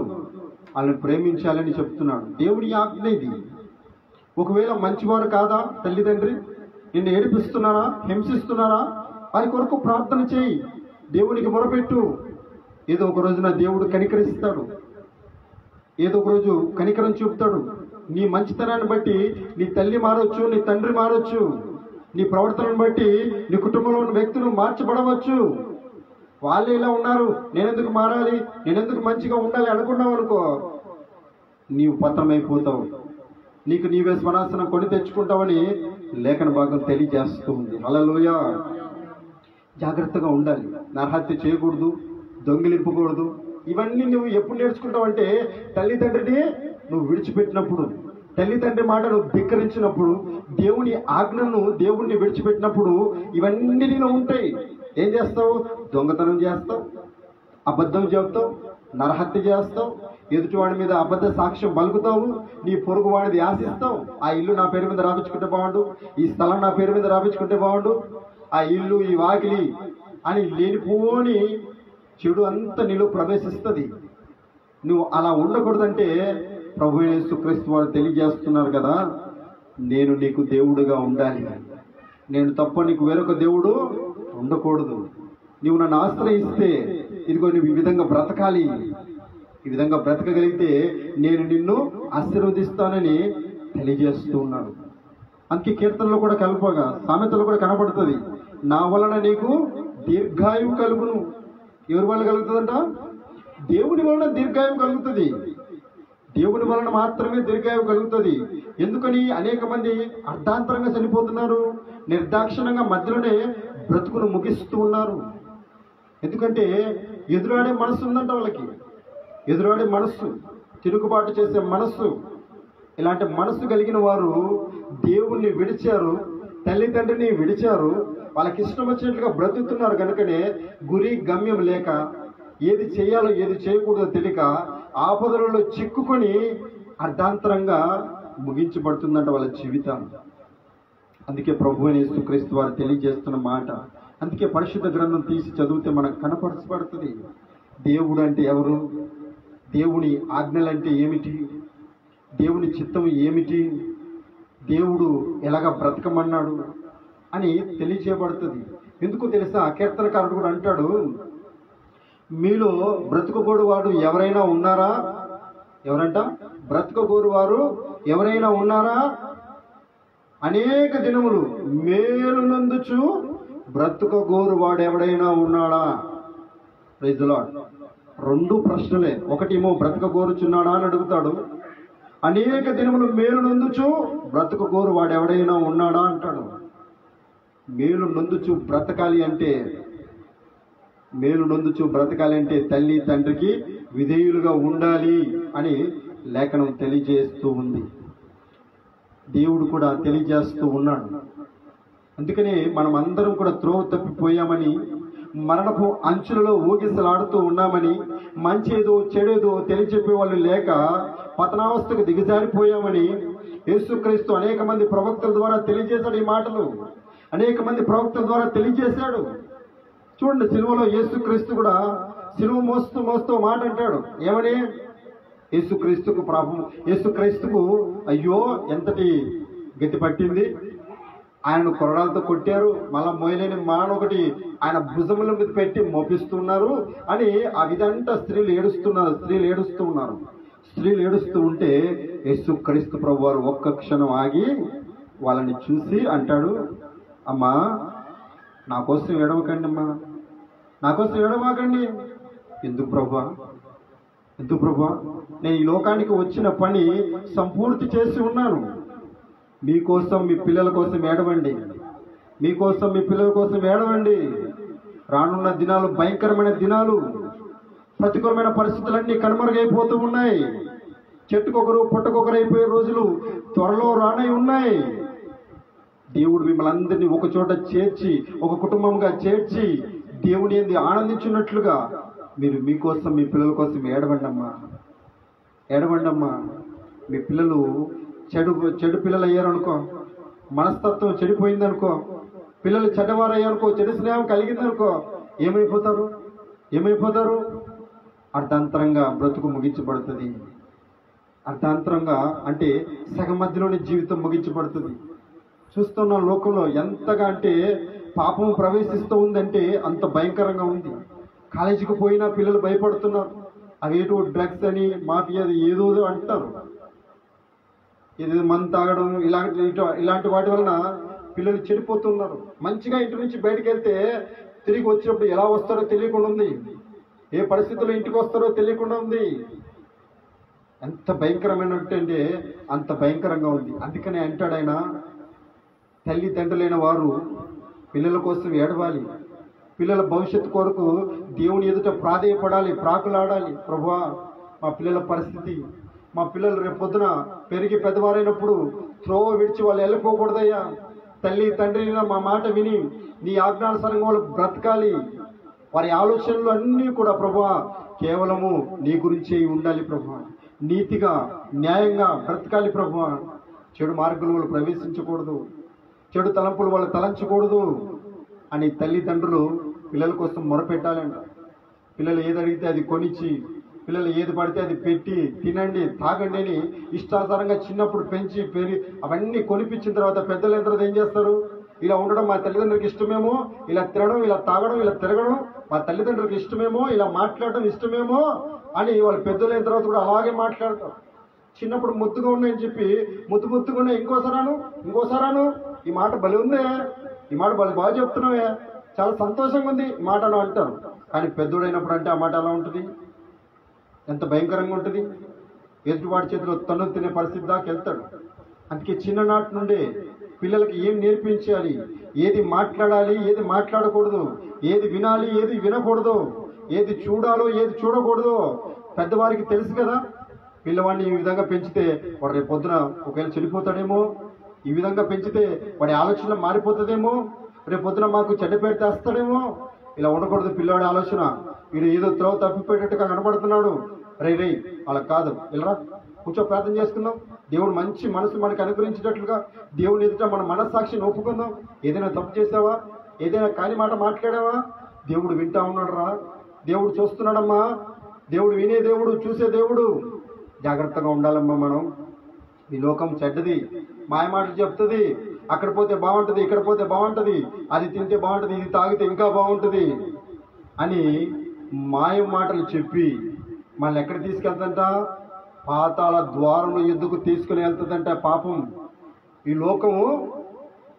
వాళ్ళని ప్రేమించాలని చెప్తున్నాడు. దేవుడి ఆజ్ఞ ఇది. ఒకవేళ మంచివారు కాదా తల్లిదండ్రి, నిన్ను ఏడిపిస్తున్నారా, హింసిస్తున్నారా, వారి కొరకు ప్రార్థన చేయి, దేవునికి మొరపెట్టు. ఏదో ఒక రోజున దేవుడు కనికరిస్తాడు, ఏదో ఒక రోజు కనికరం చూపుతాడు. నీ మంచితనాన్ని బట్టి నీ తల్లి మారొచ్చు, నీ తండ్రి మారొచ్చు, నీ ప్రవర్తనను బట్టి నీ కుటుంబంలో ఉన్న వ్యక్తులు మార్చబడవచ్చు. వాళ్ళే ఇలా ఉన్నారు, నేనెందుకు మారాలి, నేనెందుకు మంచిగా ఉండాలి అనుకున్నావు అనుకో, నీవు పత్రమైపోతావు, నీకు నీవే స్వనాశనం కొని తెచ్చుకుంటావని లేఖన భాగం తెలియజేస్తూ ఉంది. హల్లెలూయా. జాగ్రత్తగా ఉండాలి. నరహత్య చేయకూడదు, దొంగిలింపకూడదు. ఇవన్నీ నువ్వు ఎప్పుడు నేర్చుకుంటావంటే తల్లిదండ్రిని నువ్వు విడిచిపెట్టినప్పుడు, తల్లిదండ్రి మాట నువ్వు ధిక్కరించినప్పుడు, దేవుని ఆజ్ఞను దేవుణ్ణి విడిచిపెట్టినప్పుడు ఇవన్నీ నీలో ఉంటాయి. ఏం చేస్తావు? దొంగతనం చేస్తావు, అబద్ధం చెప్తావు, నరహత్య చేస్తావు, ఎదుటివాడి మీద అబద్ధ సాక్ష్యం పలుకుతావు, నీ పొరుగు వాడిది ఆశిస్తావు. ఆ ఇల్లు నా పేరు మీద రాపించుకుంటే బాగుండు, ఈ స్థలం నా పేరు మీద రాపించుకుంటే బాగుండు, ఆ ఇల్లు ఈ వాకిలి అని లేనిపోని చెడు అంతా నీలో ప్రవేశిస్తుంది. నువ్వు అలా ఉండకూడదంటే ప్రభు యేసుక్రీస్తు వారు తెలియజేస్తున్నారు కదా, నేను నీకు దేవుడుగా ఉండాలి, నేను తప్ప నీకు వేరొక దేవుడు ఉండకూడదు. నువ్వు నన్ను ఆశ్రయిస్తే ఇదిగో నువ్వు ఈ విధంగా బ్రతకాలి, ఈ విధంగా బ్రతకగలిగితే నేను నిన్ను ఆశీర్వదిస్తానని తెలియజేస్తూ ఉన్నాడు. అందుకే కీర్తనలో కూడా కలపగా సామెతలో కూడా కనపడుతుంది, నా వలన నీకు దీర్ఘాయువు కలుగును. ఎవరి వల్ల కలుగుతుందంట? దేవుని వలన దీర్ఘాయువు కలుగుతుంది. దేవుని వలన మాత్రమే దీర్ఘాయువు కలుగుతుంది. ఎందుకని అనేక మంది అర్ధాంతరంగా చనిపోతున్నారు, నిర్దాక్షిణంగా మధ్యలోనే బ్రతుకును ముగిస్తూ ఉన్నారు. ఎందుకంటే ఎదురాడే మనస్సు ఉందంట వాళ్ళకి, ఎదురాడే మనస్సు, తిరుగుబాటు చేసే మనస్సు. ఇలాంటి మనస్సు కలిగిన వారు దేవుణ్ణి విడిచారు, తల్లిదండ్రిని విడిచారు, వాళ్ళకి ఇష్టం వచ్చినట్లుగా బ్రతుకుతున్నారు. కనుకనే గురి గమ్యం లేక, ఏది చేయాలో ఏది చేయకూడదో తెలియక ఆపదలలో చిక్కుకొని అర్ధాంతరంగా ముగించబడుతుందంట వాళ్ళ జీవితం. అందుకే ప్రభువైన యేసుక్రీస్తు వారు తెలియజేస్తున్న మాట. అందుకే పరిశుద్ధ గ్రంథం తీసి చదివితే మనకు కనపరచబడుతుంది దేవుడు అంటే ఎవరు, దేవుని ఆజ్ఞలంటే ఏమిటి, దేవుని చిత్తం ఏమిటి, దేవుడు ఎలాగ బ్రతకమన్నాడు అని తెలియజేయబడుతుంది. ఎందుకు తెలుసా? కీర్తనకారుడు కూడా అంటాడు, మీలో బ్రతుకగోడు వాడు ఎవరైనా ఉన్నారా? ఎవరంట? బ్రతుకగోరు వారు ఎవరైనా ఉన్నారా? అనేక దినములు మేలు నందుచు బ్రతుకగోరు వాడు ఎవడైనా ఉన్నాడా? Praise the Lord. రెండు ప్రశ్నలే. ఒకటేమో బ్రతకగోరుచున్నాడా అని అడుగుతాడు, అనేక దినములు మేలు నందుచు బ్రతుకగోరు వాడు ఎవడైనా ఉన్నాడా అంటాడు. మేలు నొందుచు బ్రతకాలి అంటే, మేలు నొందుచు బ్రతకాలి అంటే తల్లి తండ్రికి విధేయులుగా ఉండాలి అని లేఖనం తెలియజేస్తూ ఉంది. దేవుడు కూడా తెలియజేస్తూ ఉన్నాడు. అందుకనే మనం అందరం కూడా త్రోవ తప్పిపోయామని, మరణపు అంచులలో ఊగిసలాడుతూ ఉన్నామని, మంచేదో చెడేదో తెలియచెప్పే వాళ్ళు లేక పతనావస్థకు దిగజారిపోయామని యేసుక్రీస్తు అనేక మంది ప్రవక్తల ద్వారా తెలియజేశాడు. ఈ మాటలు అనేక మంది ప్రవక్తల ద్వారా తెలియజేశాడు. చూడండి, సిలువలో యేసుక్రీస్తు కూడా సిలువ మోస్తూ మాట అంటాడు. ఏమని? యేసుక్రీస్తుకు అయ్యో ఎంతటి గతి పట్టింది, ఆయనను కొరడాలతో కొట్టారు, మళ్ళా మోయలేని మాన ఒకటి ఆయన భుజముల మీద పెట్టి మోపిస్తున్నారు అని ఆ విధంతా స్త్రీలు ఏడుస్తూ ఉన్నారు. స్త్రీలు ఏడుస్తూ ఉంటే యేసుక్రీస్తు ప్రభు వారు ఒక్క క్షణం ఆగి వాళ్ళని చూసి అంటాడు, అమ్మా నా కోసం ఏడవకండి, అమ్మా నా కోసం ఏడవకండి. ఎందుకు ప్రభువా? ఎందుకు ప్రభువా, నేను ఈ లోకానికి వచ్చిన పని సంపూర్తి చేసి ఉన్నాను. మీకోసం, మీ పిల్లల కోసం ఏడవండి. మీకోసం, మీ పిల్లల కోసం ఏడవండి. రానున్న దినాలు భయంకరమైన దినాలు. ప్రతికూలమైన పరిస్థితులన్నీ కనుమరుగైపోతూ ఉన్నాయి. చెట్టుకొకరు పుట్టకొకరు అయిపోయే రోజులు త్వరలో రానై ఉన్నాయి. దేవుడు మిమ్మల్ని అందరినీ ఒక చోట చేర్చి, ఒక కుటుంబంగా చేర్చి, దేవుని యందు ఆనందించినట్లుగా మీరు మీకోసం, మీ పిల్లల కోసం ఏడవండమ్మా, ఏడవండమ్మా. మీ పిల్లలు చెడు పిల్లలు అయ్యారనుకో, మనస్తత్వం చెడిపోయిందనుకో, పిల్లలు చెడ్డవారు అయ్యారనుకో, చెడు స్నేహం కలిగిందనుకో, ఏమైపోతారు? అర్ధాంతరంగా బ్రతుకు ముగించబడుతుంది. అర్ధాంతరంగా అంటే సగం మధ్యలోనే జీవితం ముగించబడుతుంది. చూస్తున్న లోకంలో ఎంతగా అంటే పాపం ప్రవేశిస్తూ ఉందంటే అంత భయంకరంగా ఉంది. కాలేజీకి పోయినా పిల్లలు భయపడుతున్నారు. అవేటో డ్రగ్స్ అని, మాఫియా ఏదో అంటారు. ఇది మందు తాగడం, ఇలాంటి వాటి వలన పిల్లలు చెడిపోతున్నారు. మంచిగా ఇంటి నుంచి బయటకు వెళ్తే తిరిగి వచ్చినప్పుడు ఎలా వస్తారో తెలియకుండా ఉంది. ఏ పరిస్థితుల్లో ఇంటికి వస్తారో తెలియకుండా ఉంది. ఎంత భయంకరమైనట్టంటే అంత భయంకరంగా ఉంది. అందుకనే అంటాడు ఆయన, తల్లిదండ్రులైన వారు పిల్లల కోసం ఏడవాలి. పిల్లల భవిష్యత్తు కొరకు దేవుని ఎదుట ప్రాధేయపడాలి, ప్రాకులాడాలి. ప్రభువా, మా పిల్లల పరిస్థితి, మా పిల్లలు రేపు పొద్దున పెరిగి పెద్దవారైనప్పుడు త్రోవ విడిచి వాళ్ళు వెళ్ళిపోకూడదయ్యా. తల్లి తండ్రి మా మాట విని నీ ఆజ్ఞానుసారంగా వాళ్ళు బ్రతకాలి. వారి ఆలోచనలు అన్నీ కూడా ప్రభువా కేవలము నీ గురించే ఉండాలి. ప్రభువా, నీతిగా న్యాయంగా బ్రతకాలి. ప్రభువా, చెడు మార్గంలో వాళ్ళు ప్రవేశించకూడదు, చెడు తలంపులు వాళ్ళు తలంచకూడదు అని తల్లిదండ్రులు పిల్లల కోసం మొరపెట్టాలంట. పిల్లలు ఏది అడిగితే అది కొనిచ్చి, పిల్లలు ఏది పడితే అది పెట్టి, తినండి తాగండి అని ఇష్టానుసారంగా చిన్నప్పుడు పెంచి అవన్నీ కొనిపించిన తర్వాత పెద్దలైన తర్వాత ఏం చేస్తారు? ఇలా ఉండడం మా తల్లిదండ్రులకు ఇష్టమేమో, ఇలా తినడం, ఇలా తాగడం, ఇలా తిరగడం మా తల్లిదండ్రులకు ఇష్టమేమో, ఇలా మాట్లాడడం ఇష్టమేమో అని వాళ్ళు పెద్దలైన తర్వాత కూడా అలాగే మాట్లాడతారు. చిన్నప్పుడు ముద్దుగా ఉన్నాయని చెప్పి ముద్దుగా ఉన్నాయి, ఇంకోసారాను ఈ మాట బలి ఉందే, ఈ మాట బలి బాగా చెప్తున్నావే, చాలా సంతోషంగా ఉంది ఈ మాట అని అంటారు. కానీ పెద్దోడైనప్పుడు అంటే ఆ మాట ఎలా ఉంటుంది? ఎంత భయంకరంగా ఉంటుంది. ఎదుటివాడి చేతిలో తన్ను తినే పరిస్థితి దాకా వెళ్తాడు. అందుకే చిన్ననాటి నుండే పిల్లలకి ఏం నేర్పించాలి, ఏది మాట్లాడాలి, ఏది మాట్లాడకూడదు, ఏది వినాలి, ఏది వినకూడదు, ఏది చూడాలో, ఏది చూడకూడదు పెద్దవారికి తెలుసు కదా. పిల్లవాడిని ఈ విధంగా పెంచితే వాడు రేపు పొద్దున ఒకవేళ చెడిపోతాడేమో, ఈ విధంగా పెంచితే వాడి ఆలోచన మారిపోతుందేమో, రేపు పొద్దున మాకు చెడ్డ పేరు తెస్తాడేమో. ఇలా ఉండకూడదు. పిల్లవాడి ఆలోచన వీడు ఏదో త్రోవ తప్పిపోయేటట్టుగా కనబడుతున్నాడు, రే అలా కాదు, ఇలా కూర్చో ప్రార్థన చేసుకుందాం. దేవుడు మంచి మనసు మనకు అనుగ్రహించేటట్లుగా దేవుని ఎదుట మన మనస్సాక్షిని ఒప్పుకుందాం. ఏదైనా తప్పు చేసావా, ఏదైనా కాని మాట మాట్లాడావా, దేవుడు వింటా ఉన్నాడు రా, దేవుడు చూస్తున్నాడమ్మా, దేవుడు వినే దేవుడు, చూసే దేవుడు. జాగ్రత్తగా ఉండాలమ్మా మనం. ఈ లోకం చెడ్డది, మాయమాటలు చెప్తుంది. అక్కడ పోతే బాగుంటుంది, ఇక్కడ పోతే బాగుంటుంది, అది తింటే బాగుంటుంది, ఇది తాగితే ఇంకా బాగుంటుంది అని మాయ మాటలు చెప్పి మనల్ని ఎక్కడ తీసుకెళ్తుందంట? పాతాళ ద్వారము ఎద్దుకు తీసుకుని వెళ్తుందంట పాపం. ఈ లోకము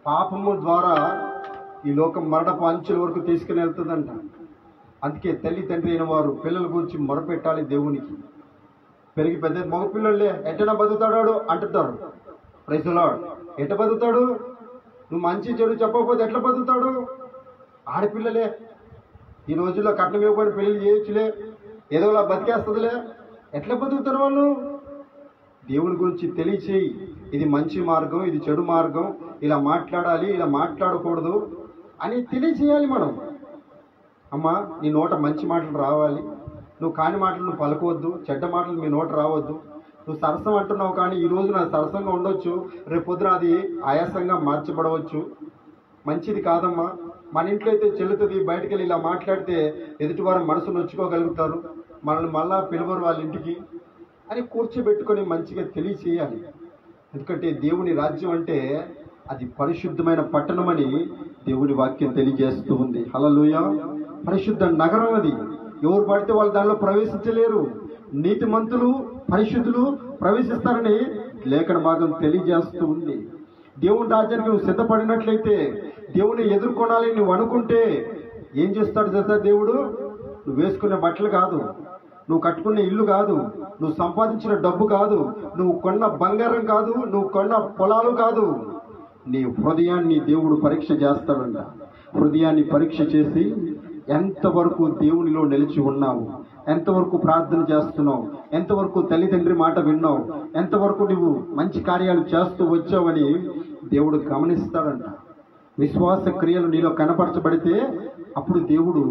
పాపము ద్వారా ఈ లోకం మరణపు అంచుల వరకు తీసుకుని వెళ్తుందంట. అందుకే తల్లి తండ్రి అయిన వారు పిల్లల గురించి మొరపెట్టాలి దేవునికి. పెరిగి పెద్ద మగపిల్లలే ఎట్టనా బతుకుతాడు అంటుంటారు. Praise the Lord. ఎట్ట బతుకుతాడు? నువ్వు మంచి చెడు చెప్పకపోతే ఎట్లా బతుకుతాడు? ఆడపిల్లలే ఈ రోజుల్లో కట్నం ఇవ్వబడి పెళ్లి చేయొచ్చులే, ఏదోలా బతికేస్తుందిలే, ఎట్లా బతుకుతారు వాళ్ళు? దేవుని గురించి తెలియచేయి. ఇది మంచి మార్గం, ఇది చెడు మార్గం, ఇలా మాట్లాడాలి, ఇలా మాట్లాడకూడదు అని తెలియచేయాలి మనం. అమ్మా, నీ నోట మంచి మాటలు రావాలి, నువ్వు కాని మాటలు నువ్వు పలకవద్దు, చెడ్డ మాటలు మీ నోట రావద్దు. నువ్వు సరసం అంటున్నావు కానీ ఈ రోజు నా సరసంగా ఉండొచ్చు, రేపు పొద్దున అది ఆయాసంగా మార్చబడవచ్చు. మంచిది కాదమ్మా. మన ఇంట్లో అయితే చెల్లుతుంది, బయటకు వెళ్ళి ఇలా మాట్లాడితే ఎదుటివారు మనసు నొచ్చుకోగలుగుతారు, మనల్ని మళ్ళా పిలువరు వాళ్ళ ఇంటికి అని కూర్చోబెట్టుకొని మంచిగా తెలియచేయాలి. ఎందుకంటే దేవుని రాజ్యం అంటే అది పరిశుద్ధమైన పట్టణం అని దేవుని వాక్యం తెలియజేస్తూ ఉంది. హల్లెలూయా. పరిశుద్ధ నగరం అది. ఎవరు పడితే వాళ్ళు దానిలో ప్రవేశించలేరు. నీతిమంతులు పరిశుద్ధులు ప్రవేశిస్తారని లేఖన భాగం తెలియజేస్తూ ఉంది. దేవుని రాజ్యానికి నువ్వు సిద్ధపడినట్లయితే, దేవుని ఎదుర్కొనాలి నువ్వు అనుకుంటే ఏం చేస్తాడు తెలుసా దేవుడు? నువ్వు వేసుకునే బట్టలు కాదు, నువ్వు కట్టుకున్న ఇల్లు కాదు, నువ్వు సంపాదించిన డబ్బు కాదు, నువ్వు కొన్న బంగారం కాదు, నువ్వు కొన్న పొలాలు కాదు. నీ హృదయాన్ని దేవుడు పరీక్ష చేస్తాడంట. హృదయాన్ని పరీక్ష చేసి ఎంతవరకు దేవునిలో నిలిచి ఉన్నావు, ఎంతవరకు ప్రార్థన చేస్తున్నావు, ఎంతవరకు తల్లిదండ్రి మాట విన్నావు, ఎంతవరకు నువ్వు మంచి కార్యాలు చేస్తూ వచ్చావని దేవుడు గమనిస్తాడంట. విశ్వాస క్రియలు నీలో కనపరచబడితే అప్పుడు దేవుడు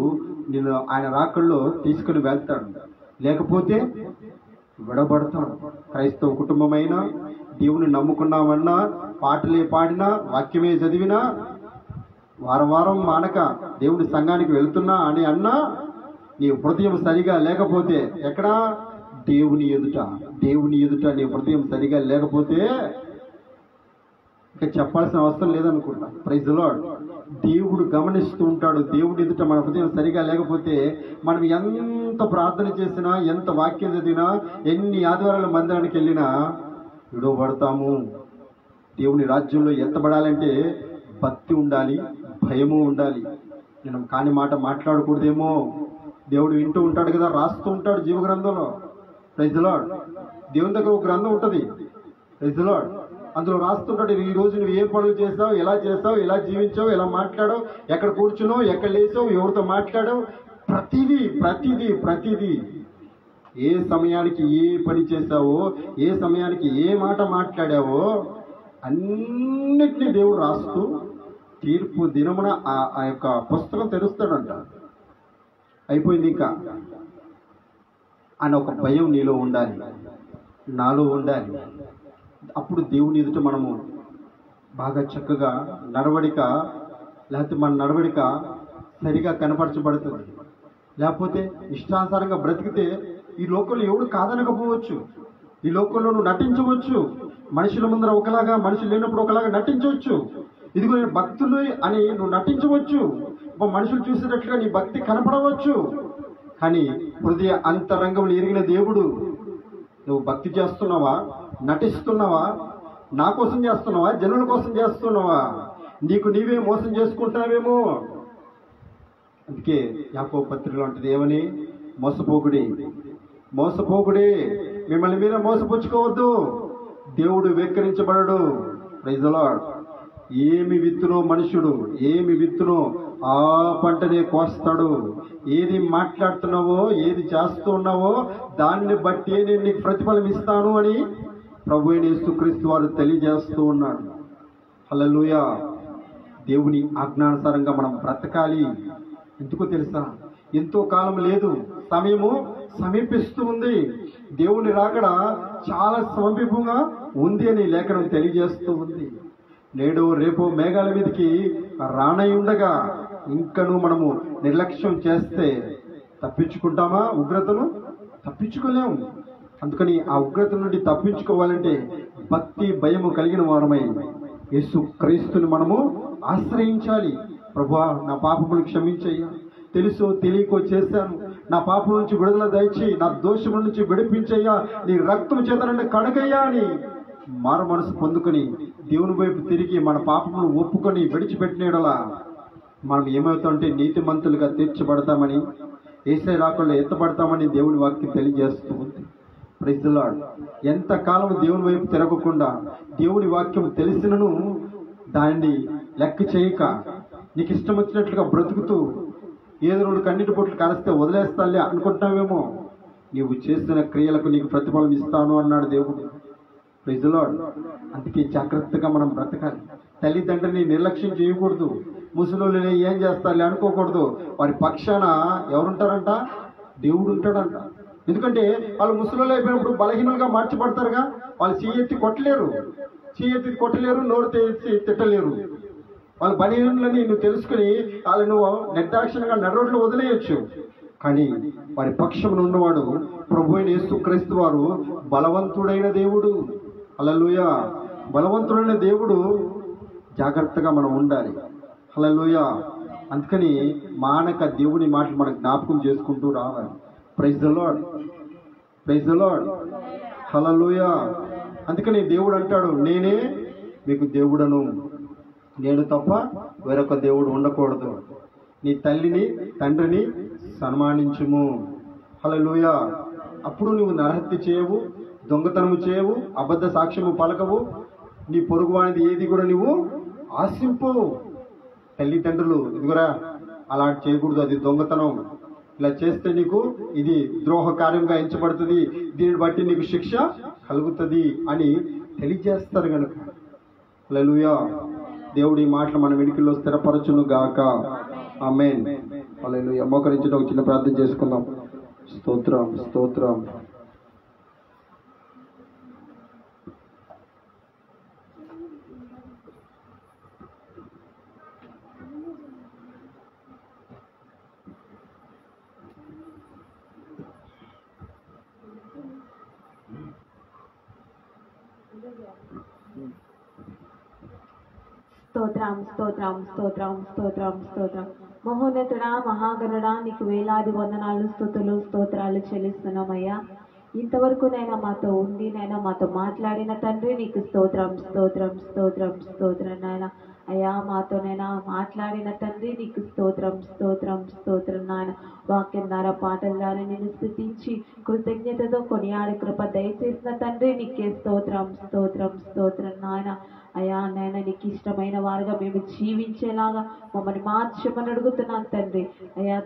నిన్ను ఆయన రాకల్లో తీసుకుని వెళ్తాడు. లేకపోతే విడబడతాడు. క్రైస్తవ కుటుంబమైనా, దేవుని నమ్ముకున్నామన్నా, పాటలే పాడినా, వాక్యమే చదివినా, వారం వారం మానక దేవుని సంఘానికి వెళ్తున్నా అని అన్నా, నీ హృదయం సరిగా లేకపోతే ఎక్కడా దేవుని ఎదుట నీ హృదయం సరిగా లేకపోతే ఇంకా చెప్పాల్సిన అవసరం లేదనుకుంటా. Praise the Lord. దేవుడు గమనిస్తూ ఉంటాడు. దేవుడి ఎదుట మన హృదయం సరిగా లేకపోతే మనం ఎంత ప్రార్థన చేసినా, ఎంత వాక్యం చదివినా, ఎన్ని ఆదివారాల మందిరానికి వెళ్ళినా విడవబడతాము. దేవుని రాజ్యంలో ఎత్తబడాలంటే భక్తి ఉండాలి, భయము ఉండాలి. నేను కాని మాట మాట్లాడకూడదేమో. దేవుడు వింటూ ఉంటాడు కదా, రాస్తూ ఉంటాడు జీవ గ్రంథంలో. Praise the Lord. దేవుని దగ్గర ఒక గ్రంథం ఉంటుంది. Praise the Lord. అందులో రాస్తుంటాడు, ఈ రోజు నువ్వు ఏ పనులు చేస్తావు, ఎలా చేస్తావు, ఎలా జీవించావు, ఎలా మాట్లాడావు, ఎక్కడ కూర్చున్నావు, ఎక్కడ లేచావు, ఎవరితో మాట్లాడావు, ప్రతిదీ ఏ సమయానికి ఏ పని చేసావో, ఏ సమయానికి ఏ మాట మాట్లాడావో అన్నిటినీ దేవుడు రాస్తూ తీర్పు దినమున ఆ యొక్క పుస్తకం తెరుస్తాడంట. అయిపోయింది ఇంకా అని ఒక భయం నీలో ఉండాలి, నాలో ఉండాలి. అప్పుడు దేవుని ఎదుట మనము బాగా చక్కగా లేకపోతే మన నడవడిక సరిగా కనపరచబడుతుంది. లేకపోతే ఇష్టానుసారంగా బ్రతికితే ఈ లోకంలో ఎవడు కాదనకపోవచ్చు. ఈ లోకంలో నువ్వు నటించవచ్చు. మనుషుల ముందర ఒకలాగా, మనుషులు లేనప్పుడు ఒకలాగా నటించవచ్చు. ఇదిగో నేను భక్తులు అని నువ్వు నటించవచ్చు. మనుషులు చూసేటట్లుగా నీ భక్తి కనపడవచ్చు. కానీ హృదయ అంతరంగంలో ఎరిగిన దేవుడు, నువ్వు భక్తి చేస్తున్నావా, నటిస్తున్నావా, నా కోసం చేస్తున్నావా, జనుల కోసం చేస్తున్నావా, నీకు నీవే మోసం చేసుకుంటావేమో. అందుకే యాకోబు పత్రికలో అంటది ఏమని, మోసపోకుడి, మిమ్మల్ని మీరే మోసపుచ్చుకోవద్దు, దేవుడు వెక్కిరించబడడు. Praise the lord. ఏమి విత్తునో మనుషుడు, ఏమి విత్తునో ఆ పంటనే కోస్తాడు. ఏది మాట్లాడుతున్నావో, ఏది చేస్తున్నావో దాన్ని బట్టి నేను నీకు ప్రతిఫలం ఇస్తాను అని ప్రభు అయిన యేసుక్రీస్తు వారు తెలియజేస్తూ ఉన్నాడు. హల్లెలూయా. దేవుని ఆజ్ఞానుసారంగా మనం బ్రతకాలి. ఎందుకో తెలుసా, ఎంతో కాలం లేదు, సమయము సమీపిస్తూ ఉంది. దేవుని రాకడ చాలా సమీపంగా ఉంది అని లేఖనం తెలియజేస్తూ ఉంది. నేడు రేపు మేఘాల మీదకి రానై ఉండగా ఇంకను మనము నిర్లక్ష్యం చేస్తే తప్పించుకుంటామా? ఉగ్రతను తప్పించుకోలేము. అందుకని ఆ ఉగ్రత నుండి తప్పించుకోవాలంటే భక్తి భయము కలిగిన వారమై యేసు క్రీస్తుని మనము ఆశ్రయించాలి. ప్రభువా, నా పాపములు క్షమించయ్యా, తెలుసో తెలియకో చేశాను, నా పాపం నుంచి విడుదల దయచి, నా దోషముల నుంచి విడిపించయ్యా, నీ రక్తం చేత నన్ను కడగయ్యా అని మారు మనసు పొందుకొని దేవుని వైపు తిరిగి మన పాపమును ఒప్పుకొని విడిచిపెట్టినలా మనం ఏమవుతామంటే నీతిమంతులుగా తీర్చబడతామని, యేసయ్య రాకల్లో ఎత్తబడతామని దేవుని వాక్యం తెలియజేస్తూ ఉంది. Praise the Lord. ఎంతకాలం దేవుని వైపు తిరగకుండా దేవుని వాక్యం తెలిసినను దాన్ని లెక్క చేయక నీకు ఇష్టం వచ్చినట్లుగా బ్రతుకుతూ ఏదో రెండు కన్నీటి పొట్లు కలిస్తే వదిలేస్తాలే అనుకుంటావేమో. నీవు చేసిన క్రియలకు నీకు ప్రతిఫలం ఇస్తాను అన్నాడు దేవుడు. Praise the Lord. అందుకే జాగ్రత్తగా మనం బ్రతకాలి. తల్లిదండ్రులని నిర్లక్ష్యం చేయకూడదు. ముసలోళ్ళని ఏం చేస్తారులే అనుకోకూడదు. వారి పక్షాన ఎవరుంటారంట? దేవుడు ఉంటాడంట. ఎందుకంటే వాళ్ళు ముసలోళ్ళు అయిపోయినప్పుడు బలహీనంగా మార్చబడతారుగా. వాళ్ళు చెయ్యెత్తి కొట్టలేరు, నోరు తెచ్చి తిట్టలేరు. వాళ్ళ బలహీనులని నువ్వు తెలుసుకుని వాళ్ళు నువ్వు నిర్దాక్షిణంగా నడరోడ్లు వదిలేయచ్చు. కానీ వారి పక్షమున ఉన్నవాడు ప్రభు అయిన యేసుక్రీస్తు వారు బలవంతుడైన దేవుడు. హల్లెలూయా. బలవంతుడైన దేవుడు. జాగ్రత్తగా మనం ఉండాలి. హల్లెలూయా. అందుకని మానక దేవుని మాటలు మనం జ్ఞాపకం చేసుకుంటూ రావాలి. Praise the Lord. Praise the Lord. Hallelujah. అందుకని దేవుడు అంటాడు, నేనే మీకు దేవుడను, నేను తప్ప వేరొక దేవుడు ఉండకూడదు. నీ తల్లిని తండ్రిని సన్మానించుము. హల్లెలూయా. అప్పుడు నువ్వు నరహత్య చేయవు, దొంగతనము చేయవు, అబద్ధ సాక్ష్యము పలకవు, నీ పొరుగువానిది ఏది కూడా నువ్వు ఆశింపు. తల్లిదండ్రులు ఇదిగురా అలా చేయకూడదు, అది దొంగతనం, ఇలా చేస్తే నీకు ఇది ద్రోహ కార్యంగా ఎంచబడుతుంది, దీన్ని బట్టి నీకు శిక్ష కలుగుతుంది అని తెలియజేస్తారు కనుక. హల్లెలూయా. దేవుడి మాటలు మన వెనుకల్లో స్థిరపరచును గాక. ఆమేన్. హల్లెలూయా. మోకరించడం ఒక చిన్న ప్రార్థన చేసుకుందాం. స్తోత్రం స్తోత్రం. స్తోత్రం స్తోత్రం స్తోత్రం స్తోత్రం స్తోత్రం. మహోన్నతుడా, మహాగణుడా, నీకు వేలాది వందనాలు, స్తుతులు, స్తోత్రాలు చెల్లిస్తున్నామయ్యా. ఇంతవరకు నైనా మాతో ఉండి నైనా మాతో మాట్లాడిన తండ్రి నీకు స్తోత్రం స్తోత్రం స్తోత్రం స్తోత్రం నాయన. అయ్యా మాతోనైనా మాట్లాడిన తండ్రి నీకు స్తోత్రం స్తోత్రం స్తోత్రం నాయన. వాక్యం ద్వారా పాటల ద్వారా నిన్ను స్తుతించి కృతజ్ఞతతో కొనియాడి కృప దయచేసిన తండ్రి నీకే స్తోత్రం స్తోత్రం స్తోత్రం నాయన. అయ్యా నాయన, నీకు ఇష్టమైన వారుగా మేము జీవించేలాగా మమ్మల్ని మార్చమని అడుగుతున్నాను తండ్రి. అయ్యా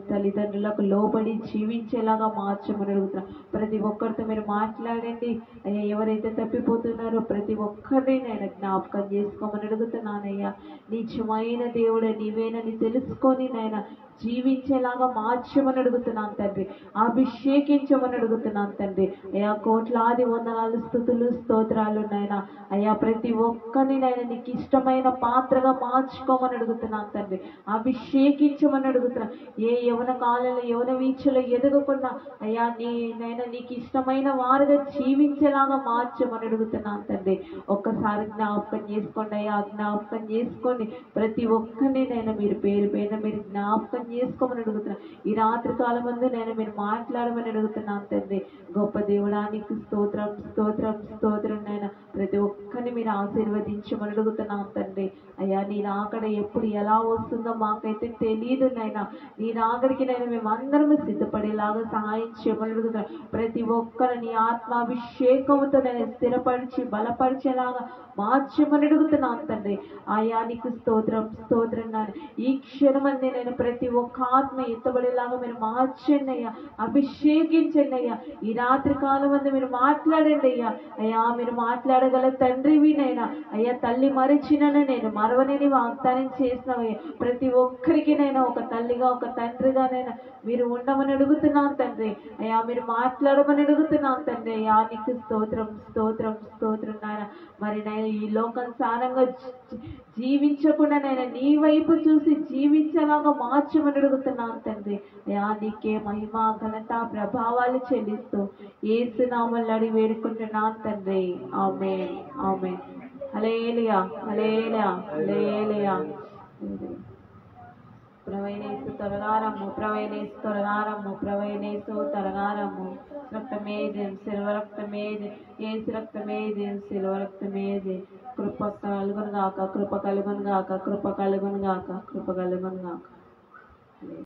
తల్లిదండ్రులకు లోబడి జీవించేలాగా మార్చమని అడుగుతున్నాను. ప్రతి ఒక్కరితో మీరు మాట్లాడండి అయ్యా. ఎవరైతే తప్పిపోతున్నారో ప్రతి ఒక్కరిని నేను జ్ఞాపకం చేసుకోమని అడుగుతున్నానయ్యా. నిజమైన దేవుడే నీవేనని తెలుసుకొని నాయన జీవించేలాగా మార్చమని అడుగుతున్నాను తండ్రి. అభిషేకించమని అడుగుతున్నాను తండ్రి. అయ్యా కోట్లాది వందనాలు, స్తుతులు, స్తోత్రాలు నాయన. అయ్యా ప్రతి ఒక్కరిని నాయన నీకు ఇష్టమైన పాత్రగా మార్చుకోమని అడుగుతున్నాను తండ్రి. అభిషేకించమని అడుగుతున్నాను. ఏ యవన కాలంలో యవన వీక్షలో ఎదగకుండా అయ్యా నైనా నీకు ఇష్టమైన వారుగా జీవించేలాగా మార్చమని అడుగుతున్నాను తండ్రి. ఒక్కసారి జ్ఞాపకం చేసుకోండి అయ్యా, జ్ఞాపకం చేసుకోండి. ప్రతి ఒక్కరిని నేను మీరు పేరు పైన మీరు జ్ఞాపకం చేసుకోమని అడుగుతున్నాను. ఈ రాత్రి కాలం ముందు నేను మీరు మాట్లాడమని అడుగుతున్నాను తండ్రి. గొప్ప దేవుడానికి స్తోత్రం స్తోత్రం స్తోత్రం నాయన. ప్రతి ఒక్కరిని మీరు ఆశీర్వదించమని అడుగుతున్నాను తండ్రి. అయ్యా నీ రాకడ ఎప్పుడు ఎలా వస్తుందో మాకైతే తెలియదు నాయన. నీ రాకడికి నేను మేమందరం సిద్ధపడేలాగా సహాయం చేయమని అడుగుతున్నాను. ప్రతి ఒక్కరు నీ ఆత్మాభిషేకంతో నేను స్థిరపరిచి బలపరిచేలాగా మార్చమని అడుగుతున్నాను తండ్రి. ఆయా నీకు స్తోత్రం స్తోత్రం నాయన. ఈ క్షణమంది నేను ప్రతి ఒక్క ఆత్మ ఎత్తబడేలాగా మీరు మార్చండి అయ్యా, అభిషేకించండి అయ్యా. ఈ రాత్రి కాలం అందు మీరు మాట్లాడండి అయ్యా. అయ్యా మీరు మాట్లాడగల తండ్రివినైనా అయ్యా. తల్లి మరిచినను నేను మరవని వాగ్దానం చేసినవయ్యా. ప్రతి ఒక్కరికి నైనా ఒక తల్లిగా ఒక తండ్రిగానైనా మీరు ఉండమని అడుగుతున్నాను తండ్రి. అయ్యా మీరు మాట్లాడమని అడుగుతున్నాను తండ్రి. అయ్యా నీకు స్తోత్రం స్తోత్రం స్తోత్రం నాయన. మరి నేను ఈ లోకానుసారంగా జీవించకుండా నేను నీ వైపు చూసి జీవించేలాగా మార్చమని అడుగుతున్నాను తండ్రి. అయ్యా నీకే మహిమ ఘనత ప్రభావాలు చెల్లిస్తూ యేసు నామములో అడిగి వేడుకుంటున్నాను తండ్రి. ఆమేన్ ఆమేన్. హల్లెలూయా హల్లెలూయా హల్లెలూయా. ప్రవైనేసు త్వరగారము ప్రవైనేసు త్వరగారము ప్రవైనేసు త్వరగారము. రక్తమేది శిల్వ రక్తమేది ఏసు రక్తమేది శిల్వ రక్తమేది. కృప కలుగును గాక కృప కలుగును గాక కృప కలుగును గాక కృప కలుగును గాక.